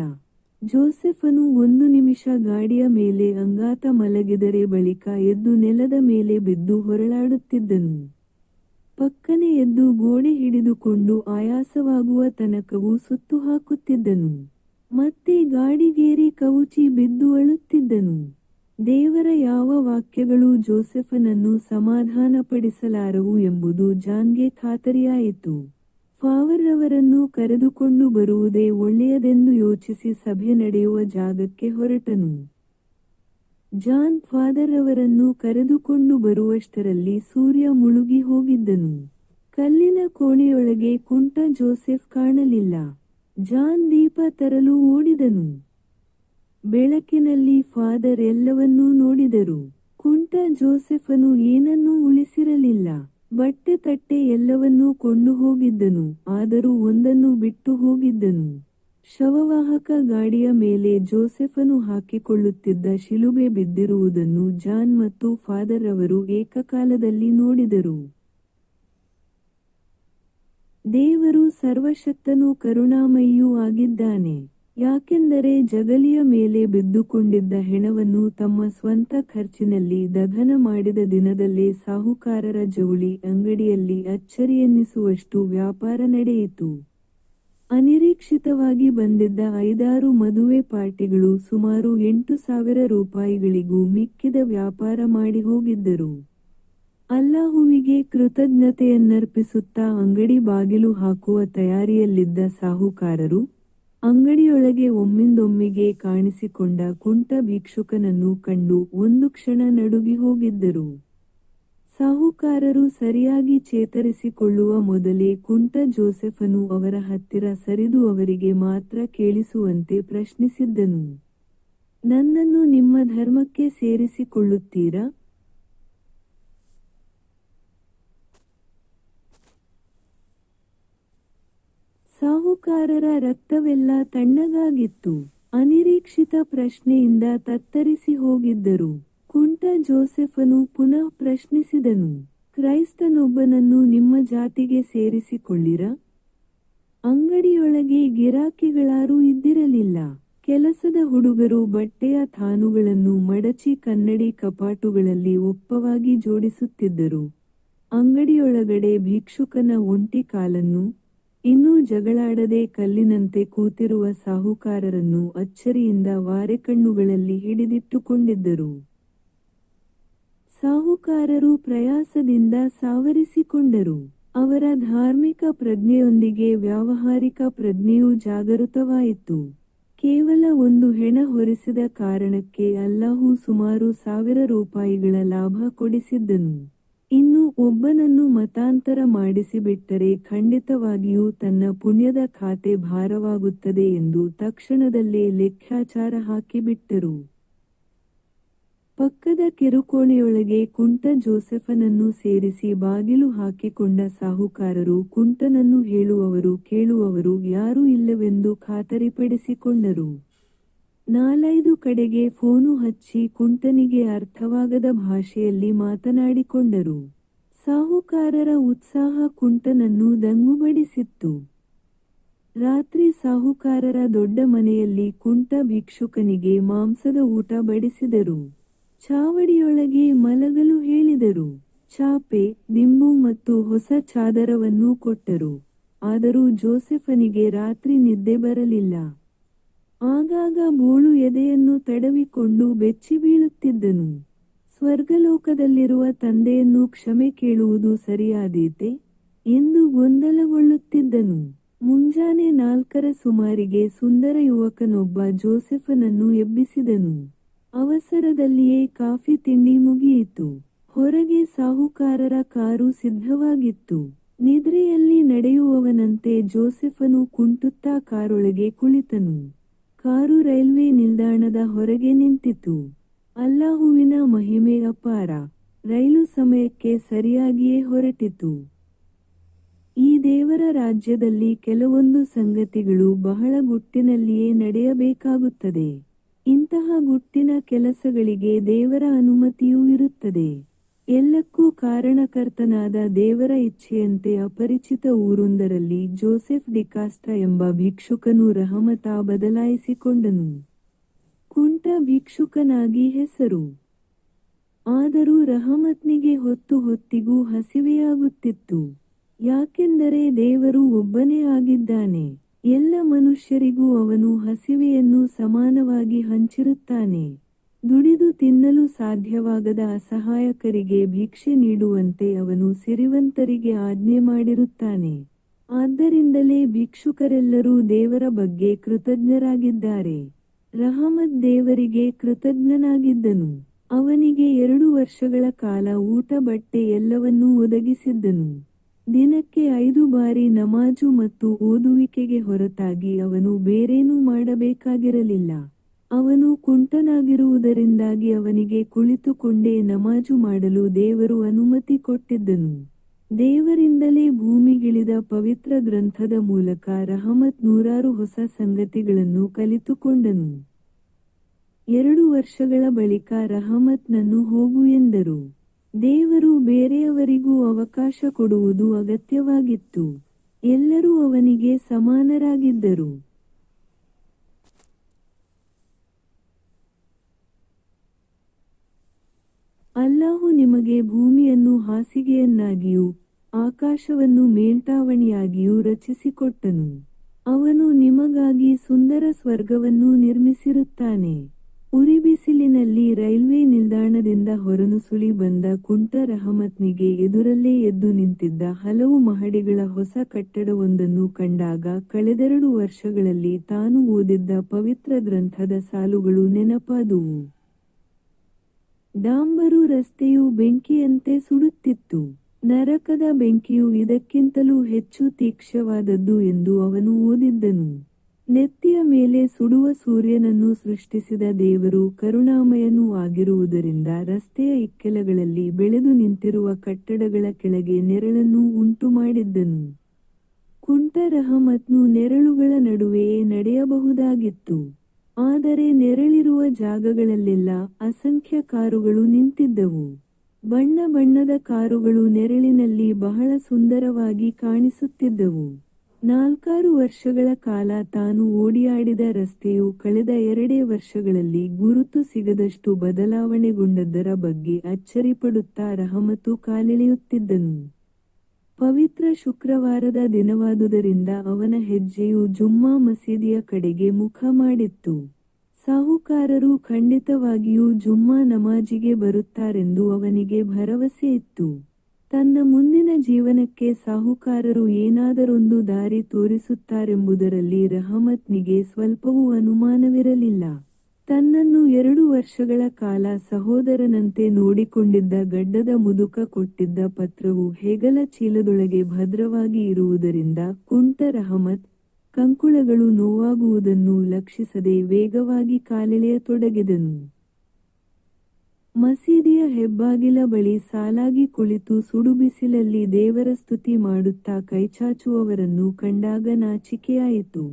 ಜೋಸೆಫನು 1 ನಿಮಿಷ ಗಾಡಿಯ ಮೇಲೆ ಅಂಗಾತ ಮಲಗಿದರೆ ಬಳಿಕ ಎದ್ದು ನೆಲದ ಮೇಲೆ ಬಿದ್ದು ಹೊರಳಾಡುತ್ತಿದ್ದನು. ಪಕ್ಕನೆ ಎದ್ದು ಗೋಡೆ ಹಿಡಿದುಕೊಂಡು ಆಯಾಸವಾಗುವ ತನಕವೂ ಸುತ್ತು ಹಾಕುತ್ತಿದ್ದನು. ಮತ್ತೆ ಗಾಡಿಗೇರಿ ಕವುಚಿ ಬಿದ್ದು ಅಳುತ್ತಿದ್ದನು. ದೇವರ ಯಾವ ವಾಕ್ಯಗಳೂ ಜೋಸೆಫನನ್ನು ಸಮಾಧಾನಪಡಿಸಲಾರವು ಎಂಬುದು ಜಾನ್ಗೆ ಖಾತರಿಯಾಯಿತು. ಫಾವರ್ರವರನ್ನು ಕರೆದುಕೊಂಡು ಬರುವುದೇ ಒಳ್ಳೆಯದೆಂದು ಯೋಚಿಸಿ ಸಭೆ ನಡೆಯುವ ಜಾಗಕ್ಕೆ ಹೊರಟನು. ಜಾನ್ ಫಾದರ್ರವರನ್ನು ಕರೆದುಕೊಂಡು ಬರುವಷ್ಟರಲ್ಲಿ ಸೂರ್ಯ ಮುಳುಗಿ ಹೋಗಿದ್ದನು. ಕಲ್ಲಿನ ಕೋಣೆಯೊಳಗೆ ಕುಂಟ ಜೋಸೆಫ್ ಕಾಣಲಿಲ್ಲ. ಜಾನ್ ದೀಪ ತರಲು ಓಡಿದನು. ಬೆಳಕಿನಲ್ಲಿ ಫಾದರ್ ಎಲ್ಲವನ್ನೂ ನೋಡಿದರು. ಕುಂಟ ಜೋಸೆಫನು ಏನನ್ನೂ ಉಳಿಸಿರಲಿಲ್ಲ. ಬಟ್ಟೆ ತಟ್ಟೆ ಎಲ್ಲವನ್ನೂ ಕೊಂಡು ಹೋಗಿದ್ದನು. ಆದರೂ ಒಂದನ್ನು ಬಿಟ್ಟು ಹೋಗಿದ್ದನು. ಶವವಾಹಕ ಗಾಡಿಯ ಮೇಲೆ ಜೋಸೆಫನು ಹಾಕಿಕೊಳ್ಳುತ್ತಿದ್ದ ಶಿಲುಬೆ ಬಿದ್ದಿರುವುದನ್ನು ಜಾನ್ ಮತ್ತು ಫಾದರ್ ಅವರು ಏಕಕಾಲದಲ್ಲಿ ನೋಡಿದರು. ದೇವರು ಸರ್ವಶಕ್ತನೂ ಕರುಣಾಮಯಿಯೂ ಆಗಿದ್ದಾನೆ. ಯಾಕೆಂದರೆ ಜಗಲಿಯ ಮೇಲೆ ಬಿದ್ದುಕೊಂಡಿದ್ದ ಹೆಣವನ್ನು ತಮ್ಮ ಸ್ವಂತ ಖರ್ಚಿನಲ್ಲಿ ದಹನ ಮಾಡಿದ ದಿನದಲ್ಲೇ ಸಾಹುಕಾರರ ಜವಳಿ ಅಂಗಡಿಯಲ್ಲಿ ಅಚ್ಚರಿಯೆನ್ನಿಸುವಷ್ಟು ವ್ಯಾಪಾರ ನಡೆಯಿತು. ಅನಿರೀಕ್ಷಿತವಾಗಿ ಬಂದಿದ್ದ 5-6 ಮದುವೆ ಪಾರ್ಟಿಗಳು ಸುಮಾರು 8,000 ರೂಪಾಯಿಗಳಿಗೂ ಮಿಕ್ಕಿದ ವ್ಯಾಪಾರ ಮಾಡಿ ಹೋಗಿದ್ದರು. ಅಲ್ಲಾಹುವಿಗೆ ಕೃತಜ್ಞತೆಯನ್ನರ್ಪಿಸುತ್ತಾ ಅಂಗಡಿ ಬಾಗಿಲು ಹಾಕುವ ತಯಾರಿಯಲ್ಲಿದ್ದ ಸಾಹುಕಾರರು, ಅಂಗಡಿಯೊಳಗೆ ಒಮ್ಮಿಂದೊಮ್ಮೆಗೆ ಕಾಣಿಸಿಕೊಂಡ ಕುಂಟ ಭಿಕ್ಷುಕನನ್ನು ಕಂಡು ಒಂದು ಕ್ಷಣ ನಡುಗಿ ಹೋಗಿದ್ದರು. ಸಾಹುಕಾರರು ಸರಿಯಾಗಿ ಚೇತರಿಸಿಕೊಳ್ಳುವ ಮೊದಲೇ ಕುಂಟ ಜೋಸೆಫನು ಅವರ ಹತ್ತಿರ ಸರಿದು ಅವರಿಗೆ ಮಾತ್ರ ಕೇಳಿಸುವಂತೆ ಪ್ರಶ್ನಿಸಿದ್ದನು. ನನ್ನನ್ನು ನಿಮ್ಮ ಧರ್ಮಕ್ಕೆ ಸೇರಿಸಿಕೊಳ್ಳುತ್ತೀರಾ? ಸಾಹುಕಾರರ ರಕ್ತವೆಲ್ಲ ತಣ್ಣಗಾಗಿತ್ತು. ಅನಿರೀಕ್ಷಿತ ಪ್ರಶ್ನೆಯಿಂದ ತತ್ತರಿಸಿ ಹೋಗಿದ್ದರು. ಕುಂಟ ಜೋಸೆಫನು ಪುನಃ ಪ್ರಶ್ನಿಸಿದನು, ಕ್ರೈಸ್ತನೊಬ್ಬನನ್ನು ನಿಮ್ಮ ಜಾತಿಗೆ ಸೇರಿಸಿಕೊಳ್ಳಿರಾ? ಅಂಗಡಿಯೊಳಗೆ ಗಿರಾಕಿಗಳಾರೂ ಇದ್ದಿರಲಿಲ್ಲ. ಕೆಲಸದ ಹುಡುಗರು ಬಟ್ಟೆಯ ಥಾನುಗಳನ್ನು ಮಡಚಿ ಕನ್ನಡಿ ಕಪಾಟುಗಳಲ್ಲಿ ಒಪ್ಪವಾಗಿ ಜೋಡಿಸುತ್ತಿದ್ದರು. ಅಂಗಡಿಯೊಳಗಡೆ ಭಿಕ್ಷುಕನ ಒಂಟಿ ಕಾಲನ್ನು, ಇನ್ನೂ ಜಗಳಾಡದೆ ಕಲ್ಲಿನಂತೆ ಕೂತಿರುವ ಸಾಹುಕಾರರನ್ನು ಅಚ್ಚರಿಯಿಂದ ವಾರೆಕಣ್ಣುಗಳಲ್ಲಿ ಹಿಡಿದಿಟ್ಟುಕೊಂಡಿದ್ದರು. ಸಾಹುಕಾರರು ಪ್ರಯಾಸದಿಂದ ಸಾವರಿಸಿಕೊಂಡರು. ಅವರ ಧಾರ್ಮಿಕ ಪ್ರಜ್ಞೆಯೊಂದಿಗೆ ವ್ಯಾವಹಾರಿಕ ಪ್ರಜ್ಞೆಯೂ ಜಾಗೃತವಾಯಿತು. ಕೇವಲ ಒಂದು ಹೆಣ ಹೊರಿಸಿದ ಕಾರಣಕ್ಕೆ ಅಲ್ಲಾಹು ಸುಮಾರು 1000 ರೂಪಾಯಿಗಳ ಲಾಭ ಕೊಡಿಸಿದ್ದನು. ಇನ್ನು ಒಬ್ಬನನ್ನು ಮತಾಂತರ ಮಾಡಿಸಿಬಿಟ್ಟರೆ ಖಂಡಿತವಾಗಿಯೂ ತನ್ನ ಪುಣ್ಯದ ಖಾತೆ ಭಾರವಾಗುತ್ತದೆ ಎಂದು ತಕ್ಷಣದಲ್ಲೇ ಲೆಕ್ಕಾಚಾರ ಹಾಕಿಬಿಟ್ಟರು. ಪಕ್ಕದ ಕಿರುಕೋಣೆಯೊಳಗೆ ಕುಂಟ ಜೋಸೆಫನನ್ನು ಸೇರಿಸಿ ಬಾಗಿಲು ಹಾಕಿಕೊಂಡ ಸಾಹುಕಾರರು ಕುಂಟನನ್ನು ಹೇಳುವವರು ಕೇಳುವವರು ಯಾರೂ ಇಲ್ಲವೆಂದು ಖಾತರಿಪಡಿಸಿಕೊಂಡರು. 4-5 ಕಡೆಗೆ ಫೋನು ಹಚ್ಚಿ ಕುಂಟನಿಗೆ ಅರ್ಥವಾಗದ ಭಾಷೆಯಲ್ಲಿ ಮಾತನಾಡಿಕೊಂಡರು. ಸಾಹುಕಾರರ ಉತ್ಸಾಹ ಕುಂಟನನ್ನು ದಂಗುಬಡಿಸಿತ್ತು. ರಾತ್ರಿ ಸಾಹುಕಾರರ ದೊಡ್ಡ ಮನೆಯಲ್ಲಿ ಕುಂಟ ಭಿಕ್ಷುಕನಿಗೆ ಮಾಂಸದ ಊಟ ಬಡಿಸಿದರು. ಚಾವಡಿಯೊಳಗೆ ಮಲಗಲು ಹೇಳಿದರು. ಚಾಪೆ, ದಿಂಬು ಮತ್ತು ಹೊಸ ಚಾದರವನ್ನೂ ಕೊಟ್ಟರು. ಆದರೂ ಜೋಸೆಫನಿಗೆ ರಾತ್ರಿ ನಿದ್ದೆ ಬರಲಿಲ್ಲ. ಆಗಾಗ ಬೋಳು ಎದೆಯನ್ನು ತಡವಿಕೊಂಡು ಬೆಚ್ಚಿ ಬೀಳುತ್ತಿದ್ದನು. ಸ್ವರ್ಗಲೋಕದಲ್ಲಿರುವ ತಂದೆಯನ್ನು ಕ್ಷಮೆ ಕೇಳುವುದು ಸರಿಯಾದೀತೆ ಎಂದು ಗೊಂದಲಗೊಳ್ಳುತ್ತಿದ್ದನು. ಮುಂಜಾನೆ 4ರ ಸುಮಾರಿಗೆ ಸುಂದರ ಯುವಕನೊಬ್ಬ ಜೋಸೆಫನನ್ನು ಎಬ್ಬಿಸಿದನು. ಅವಸರದಲ್ಲಿಯೇ ಕಾಫಿ ತಿಂಡಿ ಮುಗಿಯಿತು. ಹೊರಗೆ ಸಾಹುಕಾರರ ಕಾರು ಸಿದ್ಧವಾಗಿತ್ತು. ನಿದ್ರೆಯಲ್ಲಿ ನಡೆಯುವವನಂತೆ ಜೋಸೆಫನು ಕುಂಟುತ್ತಾ ಕಾರೊಳಗೆ ಕುಳಿತನು. ಕಾರು ರೈಲ್ವೆ ನಿಲ್ದಾಣದ ಹೊರಗೆ ನಿಂತಿತು. ಅಲ್ಲಾಹುವಿನ ಮಹಿಮೆ ಅಪಾರ. ರೈಲು ಸಮಯಕ್ಕೆ ಸರಿಯಾಗಿಯೇ ಹೊರಟಿತು. ಈ ದೇವರ ರಾಜ್ಯದಲ್ಲಿ ಕೆಲವೊಂದು ಸಂಗತಿಗಳು ಬಹಳ ಗುಟ್ಟಿನಲ್ಲಿಯೇ ನಡೆಯಬೇಕಾಗುತ್ತದೆ. ಇಂತಹ ಗುಟ್ಟಿನ ಕೆಲಸಗಳಿಗೆ ದೇವರ ಅನುಮತಿಯೂ ಇರುತ್ತದೆ. ಎಲ್ಲಕ್ಕೂ ಕಾರಣಕರ್ತನಾದ ದೇವರ ಇಚ್ಛೆಯಂತೆ ಅಪರಿಚಿತ ಊರೊಂದರಲ್ಲಿ ಜೋಸೆಫ್ ಡಿಕಾಸ್ಟ ಎಂಬ ಭಿಕ್ಷುಕನು ರಹಮತಾ ಬದಲಾಯಿಸಿಕೊಂಡನು. ಕುಂಟ ಭಿಕ್ಷುಕನಾಗಿ ಹೆಸರು. ಆದರೂ ರಹಮತ್ನಿಗೆ ಹೊತ್ತು ಹೊತ್ತಿಗೂ ಹಸಿವೆಯಾಗುತ್ತಿತ್ತು. ಯಾಕೆಂದರೆ ದೇವರು ಒಬ್ಬನೇ ಆಗಿದ್ದಾನೆ. ಎಲ್ಲ ಮನುಷ್ಯರಿಗೂ ಅವನು ಹಸಿವೆಯನ್ನು ಸಮಾನವಾಗಿ ಹಂಚಿರುತ್ತಾನೆ. ದುಡಿದು ತಿನ್ನಲು ಸಾಧ್ಯವಾಗದ ಅಸಹಾಯಕರಿಗೆ ಭಿಕ್ಷೆ ನೀಡುವಂತೆ ಅವನು ಸಿರಿವಂತರಿಗೆ ಆಜ್ಞೆ ಮಾಡಿರುತ್ತಾನೆ. ಆದ್ದರಿಂದಲೇ ಭಿಕ್ಷುಕರೆಲ್ಲರೂ ದೇವರ ಬಗ್ಗೆ ಕೃತಜ್ಞರಾಗಿದ್ದಾರೆ. ರಹಮತ್ ದೇವರಿಗೆ ಕೃತಜ್ಞನಾಗಿದ್ದನು. ಅವನಿಗೆ 2 ವರ್ಷಗಳ ಕಾಲ ಊಟ ಬಟ್ಟೆ ಎಲ್ಲವನ್ನೂ ಒದಗಿಸಿದ್ದನು. ದಿನಕ್ಕೆ 5 ಬಾರಿ ನಮಾಜು ಮತ್ತು ಓದುವಿಕೆಗೆ ಹೊರತಾಗಿ ಅವನು ಬೇರೇನೂ ಮಾಡಬೇಕಾಗಿರಲಿಲ್ಲ. ಅವನು ಕುಂಟನಾಗಿರುವುದರಿಂದಾಗಿ ಅವನಿಗೆ ಕುಳಿತುಕೊಂಡೇ ನಮಾಜು ಮಾಡಲು ದೇವರು ಅನುಮತಿ ಕೊಟ್ಟಿದ್ದನು. ದೇವರಿಂದಲೇ ಭೂಮಿಗಿಳಿದ ಪವಿತ್ರ ಗ್ರಂಥದ ಮೂಲಕ ರಹಮತ್ ನೂರಾರು ಹೊಸ ಸಂಗತಿಗಳನ್ನು ಕಲಿತುಕೊಂಡನು. 2 ವರ್ಷಗಳ ಬಳಿಕ ರಹಮತ್ನನ್ನು ಹೋಗು ಎಂದರು. ದೇವರು ಬೇರೆಯವರಿಗೂ ಅವಕಾಶ ಕೊಡುವುದು ಅಗತ್ಯವಾಗಿತ್ತು. ಎಲ್ಲರೂ ಅವನಿಗೆ ಸಮಾನರಾಗಿದ್ದರು. ಅಲ್ಲಾಹು ನಿಮಗೆ ಭೂಮಿಯನ್ನು ಹಾಸಿಗೆಯನ್ನಾಗಿಯೂ ಆಕಾಶವನ್ನು ಮೇಲ್ಟಾವಣಿಯಾಗಿಯೂ ರಚಿಸಿಕೊಟ್ಟನು. ಅವನು ನಿಮಗಾಗಿ ಸುಂದರ ಸ್ವರ್ಗವನ್ನು ನಿರ್ಮಿಸಿರುತ್ತಾನೆ. ಉರಿಬಿಸಿಲಿನಲ್ಲಿ ರೈಲ್ವೆ ನಿಲ್ದಾಣದಿಂದ ಹೊರನುಸುಳಿ ಬಂದ ಕುಂಟ ರಹಮತ್ನಿಗೆ ಎದುರಲ್ಲೇ ಎದ್ದು ನಿಂತಿದ್ದ ಹಲವು ಮಹಡಿಗಳ ಹೊಸ ಕಟ್ಟಡವೊಂದನ್ನು ಕಂಡಾಗ ಕಳೆದೆರಡು ವರ್ಷಗಳಲ್ಲಿ ತಾನು ಓದಿದ್ದ ಪವಿತ್ರ ಗ್ರಂಥದ ಸಾಲುಗಳು ನೆನಪಾದುವು. ಡಾಂಬರು ರಸ್ತೆಯು ಬೆಂಕಿಯಂತೆ ಸುಡುತ್ತಿತ್ತು. ನರಕದ ಬೆಂಕಿಯು ಇದಕ್ಕಿಂತಲೂ ಹೆಚ್ಚು ತೀಕ್ಷ್ಣವಾದದ್ದು ಎಂದು ಅವನು ಓದಿದ್ದನು. ನೆತ್ತಿಯ ಮೇಲೆ ಸುಡುವ ಸೂರ್ಯನನ್ನು ಸೃಷ್ಟಿಸಿದ ದೇವರು ಕರುಣಾಮಯನೂ ಆಗಿರುವುದರಿಂದ ರಸ್ತೆಯ ಇಕ್ಕೆಲಗಳಲ್ಲಿ ಬೆಳೆದು ನಿಂತಿರುವ ಕಟ್ಟಡಗಳ ಕೆಳಗೆ ನೆರಳನ್ನು ಉಂಟುಮಾಡಿದ್ದನು. ಕುಂಟ ರಹಮತ್ನು ನೆರಳುಗಳ ನಡುವೆಯೇ ನಡೆಯಬಹುದಾಗಿತ್ತು. ಆದರೆ ನೆರಳಿರುವ ಜಾಗಗಳಲ್ಲೆಲ್ಲ ಅಸಂಖ್ಯ ಕಾರುಗಳು ನಿಂತಿದ್ದವು. ಬಣ್ಣ ಬಣ್ಣದ ಕಾರುಗಳು ನೆರಳಿನಲ್ಲಿ ಬಹಳ ಸುಂದರವಾಗಿ ಕಾಣಿಸುತ್ತಿದ್ದವು. 4 ವರ್ಷಗಳ ಕಾಲ ತಾನು ಓಡಿಯಾಡಿದ ರಸ್ತೆಯು ಕಳೆದ 2 ವರ್ಷಗಳಲ್ಲಿ ಗುರುತು ಸಿಗದಷ್ಟು ಬದಲಾವಣೆಗೊಂಡದ್ದರ ಬಗ್ಗೆ ಅಚ್ಚರಿಪಡುತ್ತಾ ರಹಮತು ಕಾಲೆಳೆಯುತ್ತಿದ್ದನು. ಪವಿತ್ರ ಶುಕ್ರವಾರದ ದಿನವಾದುದರಿಂದ ಅವನ ಹೆಜ್ಜೆಯು ಜುಮ್ಮಾ ಮಸೀದಿಯ ಕಡೆಗೆ ಮುಖ ಮಾಡಿತ್ತು. ಸಾಹುಕಾರರು ಖಂಡಿತವಾಗಿಯೂ ಜುಮ್ಮಾ ನಮಾಜಿಗೆ ಬರುತ್ತಾರೆಂದು ಅವನಿಗೆ ಭರವಸೆ ಇತ್ತು. ತನ್ನ ಮುಂದಿನ ಜೀವನಕ್ಕೆ ಸಾಹುಕಾರರು ಏನಾದರೊಂದು ದಾರಿ ತೋರಿಸುತ್ತಾರೆಂಬುದರಲ್ಲಿ ರಹಮತ್ನಿಗೆ ಸ್ವಲ್ಪವೂ ಅನುಮಾನವಿರಲಿಲ್ಲ. ತನ್ನನ್ನು 2 ವರ್ಷಗಳ ಕಾಲ ಸಹೋದರನಂತೆ ನೋಡಿಕೊಂಡಿದ್ದ ಗಡ್ಡದ ಮುದುಕ ಕೊಟ್ಟಿದ್ದ ಪತ್ರವು ಹೆಗಲ ಚೀಲದೊಳಗೆ ಭದ್ರವಾಗಿ ಇರುವುದರಿಂದ ಕುಂಟ ರಹಮತ್ ಕಂಕುಳಗಳು ನೋವಾಗುವುದನ್ನು ಲಕ್ಷಿಸದೆ ವೇಗವಾಗಿ ಕಾಲೆಳೆಯತೊಡಗಿದನು. ಮಸೀದಿಯ ಹೆಬ್ಬಾಗಿಲ ಬಳಿ ಸಾಲಾಗಿ ಕುಳಿತು ಸುಡುಬಿಸಿಲಲ್ಲಿ ದೇವರ ಸ್ತುತಿ ಮಾಡುತ್ತಾ ಕೈಚಾಚುವವರನ್ನು ಕಂಡಾಗ ನಾಚಿಕೆಯಾಯಿತು.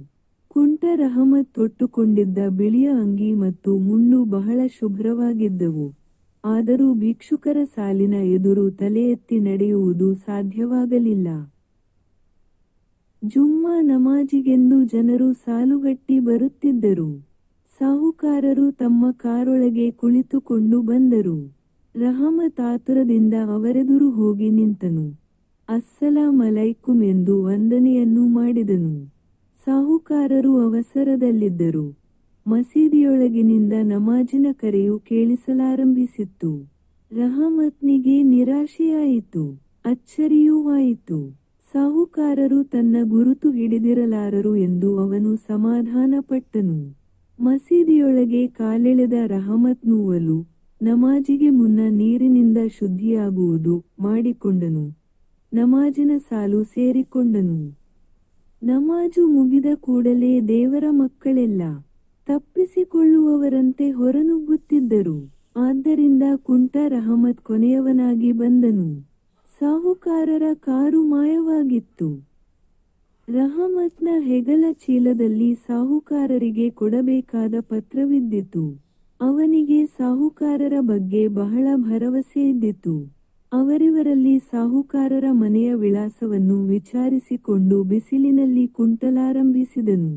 ಕುಂಟ ರಹಮತ್ ತೊಟ್ಟುಕೊಂಡಿದ್ದ ಬಿಳಿಯ ಅಂಗಿ ಮತ್ತು ಮುಳ್ಳು ಬಹಳ ಶುಭ್ರವಾಗಿದ್ದವು. ಆದರೂ ಭಿಕ್ಷುಕರ ಸಾಲಿನ ಎದುರು ತಲೆ ಎತ್ತಿ ನಡೆಯುವುದು ಸಾಧ್ಯವಾಗಲಿಲ್ಲ. ಜುಮ್ಮಾ ನಮಾಜಿಗೆಂದು ಜನರು ಸಾಲುಗಟ್ಟಿ ಬರುತ್ತಿದ್ದರು. ಸಾಹುಕಾರರು ತಮ್ಮ ಕಾರೊಳಗೆ ಕುಳಿತುಕೊಂಡು ಬಂದರು. ರಹಮತ್ ಆತುರದಿಂದ ಅವರೆದುರು ಹೋಗಿ ನಿಂತನು. ಅಸ್ಸಲಾಮ್ ಅಲೈಕುಂ ಎಂದು ವಂದನೆಯನ್ನು ಮಾಡಿದನು. ಸಾಹುಕಾರರು ಅವಸರದಲ್ಲಿದ್ದರು. ಮಸೀದಿಯೊಳಗಿನಿಂದ ನಮಾಜಿನ ಕರೆಯು ಕೇಳಿಸಲಾರಂಭಿಸಿತ್ತು. ರಹಮತ್ನಿಗೆ ನಿರಾಶೆಯಾಯಿತು, ಅಚ್ಚರಿಯೂ ಆಯಿತು. ಸಾಹುಕಾರರು ತನ್ನ ಗುರುತು ಹಿಡಿದಿರಲಾರರು ಎಂದು ಅವನು ಸಮಾಧಾನಪಟ್ಟನು. ಮಸೀದಿಯೊಳಗೆ ಕಾಲೆಳೆದ ರಹಮತ್ ನೂವಲು, ನಮಾಜಿಗೆ ಮುನ್ನ ನೀರಿನಿಂದ ಶುದ್ಧಿಯಾಗುವುದು ಮಾಡಿಕೊಂಡನು. ನಮಾಜಿನ ಸಾಲು ಸೇರಿಕೊಂಡನು. ನಮಾಜು ಮುಗಿದ ಕೂಡಲೇ ದೇವರ ಮಕ್ಕಳೆಲ್ಲ ತಪ್ಪಿಸಿಕೊಳ್ಳುವವರಂತೆ ಹೊರನುಗ್ಗುತ್ತಿದ್ದರು. ಆದ್ದರಿಂದ ಕುಂಟ ರಹಮತ್ ಕೊನೆಯವನಾಗಿ ಬಂದನು. ಸಾಹುಕಾರರ ಕಾರು ಮಾಯವಾಗಿತ್ತು. ರಹಮತ್ನ ಹೆಗಲ ಚೀಲದಲ್ಲಿ ಸಾಹುಕಾರರಿಗೆ ಕೊಡಬೇಕಾದ ಪತ್ರವಿದ್ದಿತು. ಅವನಿಗೆ ಸಾಹುಕಾರರ ಬಗ್ಗೆ ಬಹಳ ಭರವಸೆ ಇದ್ದಿತು. ಅವರಿವರಲ್ಲಿ ಸಾಹುಕಾರರ ಮನೆಯ ವಿಳಾಸವನ್ನು ವಿಚಾರಿಸಿಕೊಂಡು ಬಿಸಿಲಿನಲ್ಲಿ ಕುಂಟಲಾರಂಭಿಸಿದನು.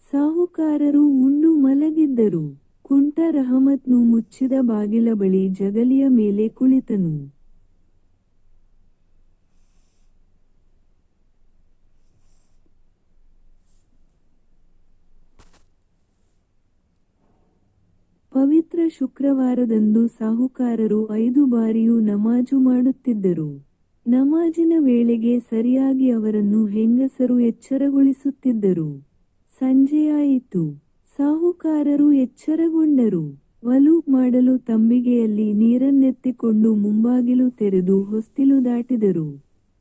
ಸಾಹುಕಾರರು ಉಂಡು ಮಲಗಿದ್ದರು. ಕುಂಟ ರಹಮತ್ನು ಮುಚ್ಚಿದ ಬಾಗಿಲ ಬಳಿ ಜಗಲಿಯ ಮೇಲೆ ಕುಳಿತನು. ಪವಿತ್ರ ಶುಕ್ರವಾರದಂದು ಸಾಹುಕಾರರು 5 ಬಾರಿಯೂ ನಮಾಜು ಮಾಡುತ್ತಿದ್ದರು. ನಮಾಜಿನ ವೇಳೆಗೆ ಸರಿಯಾಗಿ ಅವರನ್ನು ಹೆಂಗಸರು ಎಚ್ಚರಗೊಳಿಸುತ್ತಿದ್ದರು. ಸಂಜೆಯಾಯಿತು. ಸಾಹುಕಾರರು ಎಚ್ಚರಗೊಂಡರು. ವಲು ಮಾಡಲು ತಂಬಿಗೆಯಲ್ಲಿ ನೀರನ್ನೆತ್ತಿಕೊಂಡು ಮುಂಬಾಗಿಲು ತೆರೆದು ಹೊಸ್ತಿಲು ದಾಟಿದರು.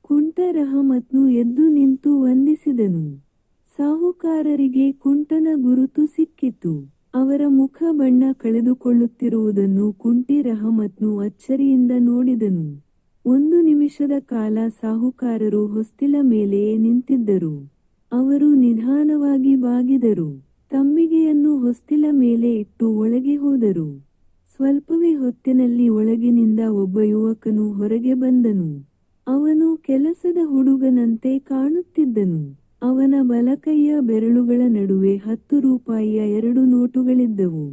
ಕುಂಟ ರಹಮತ್ನು ಎದ್ದು ನಿಂತು ವಂದಿಸಿದನು. ಸಾಹುಕಾರರಿಗೆ ಕುಂಟನ ಗುರುತು ಸಿಕ್ಕಿತು. ಅವರ ಮುಖ ಬಣ್ಣ ಕಳೆದುಕೊಳ್ಳುತ್ತಿರುವುದನ್ನು ಕುಂಟಿ ರಹಮತ್ನು ಅಚ್ಚರಿಯಿಂದ ನೋಡಿದನು. 1 ನಿಮಿಷದ ಕಾಲ ಸಾಹುಕಾರರು ಹೊಸ್ತಿಲ ಮೇಲೆಯೇ ನಿಂತಿದ್ದರು. ಅವರು ನಿಧಾನವಾಗಿ ಬಾಗಿದರು. ತಂಬಿಗೆಯನ್ನು ಹೊಸ್ತಿಲ ಮೇಲೆ ಇಟ್ಟು ಒಳಗೆ ಹೋದರು. ಸ್ವಲ್ಪವೇ ಹೊತ್ತಿನಲ್ಲಿ ಒಳಗಿನಿಂದ ಒಬ್ಬ ಯುವಕನು ಹೊರಗೆ ಬಂದನು. ಅವನು ಕೆಲಸದ ಹುಡುಗನಂತೆ ಕಾಣುತ್ತಿದ್ದನು. ಅವನ ಬಲಕೈಯ ಬೆರಳುಗಳ ನಡುವೆ 10 ರೂಪಾಯಿಯ 2 ನೋಟುಗಳಿದ್ದವು.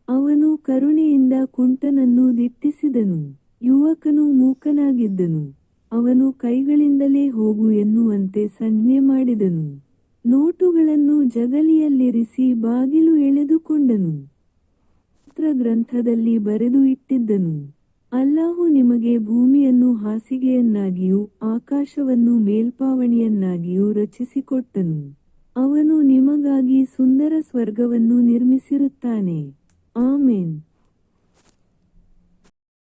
ಅವನು ಕರುಣೆಯಿಂದ ಕುಂಟನನ್ನು ದಿಟ್ಟಿಸಿದನು. ಯುವಕನು ಮೂಕನಾಗಿದ್ದನು. ಅವನು ಕೈಗಳಿಂದಲೇ ಹೋಗು ಎನ್ನುವಂತೆ ಸಂಜ್ಞೆ ಮಾಡಿದನು. ನೋಟುಗಳನ್ನು ಜಗಲಿಯಲ್ಲಿರಿಸಿ ಬಾಗಿಲು ಎಳೆದುಕೊಂಡನು. ಶಾಸ್ತ್ರ ಗ್ರಂಥದಲ್ಲಿ ಬರೆದು ಇಟ್ಟಿದ್ದನು. ಅಲ್ಲಾಹು ನಿಮಗೆ ಭೂಮಿಯನ್ನು ಹಾಸಿಗೆಯನ್ನಾಗಿಯೂ ಆಕಾಶವನ್ನು ಮೇಲ್ಛಾವಣಿಯನ್ನಾಗಿಯೂ ರಚಿಸಿಕೊಟ್ಟನು. ಅವನು ನಿಮಗಾಗಿ ಸುಂದರ ಸ್ವರ್ಗವನ್ನು ನಿರ್ಮಿಸಿರುತ್ತಾನೆ. ಆಮೆನ್.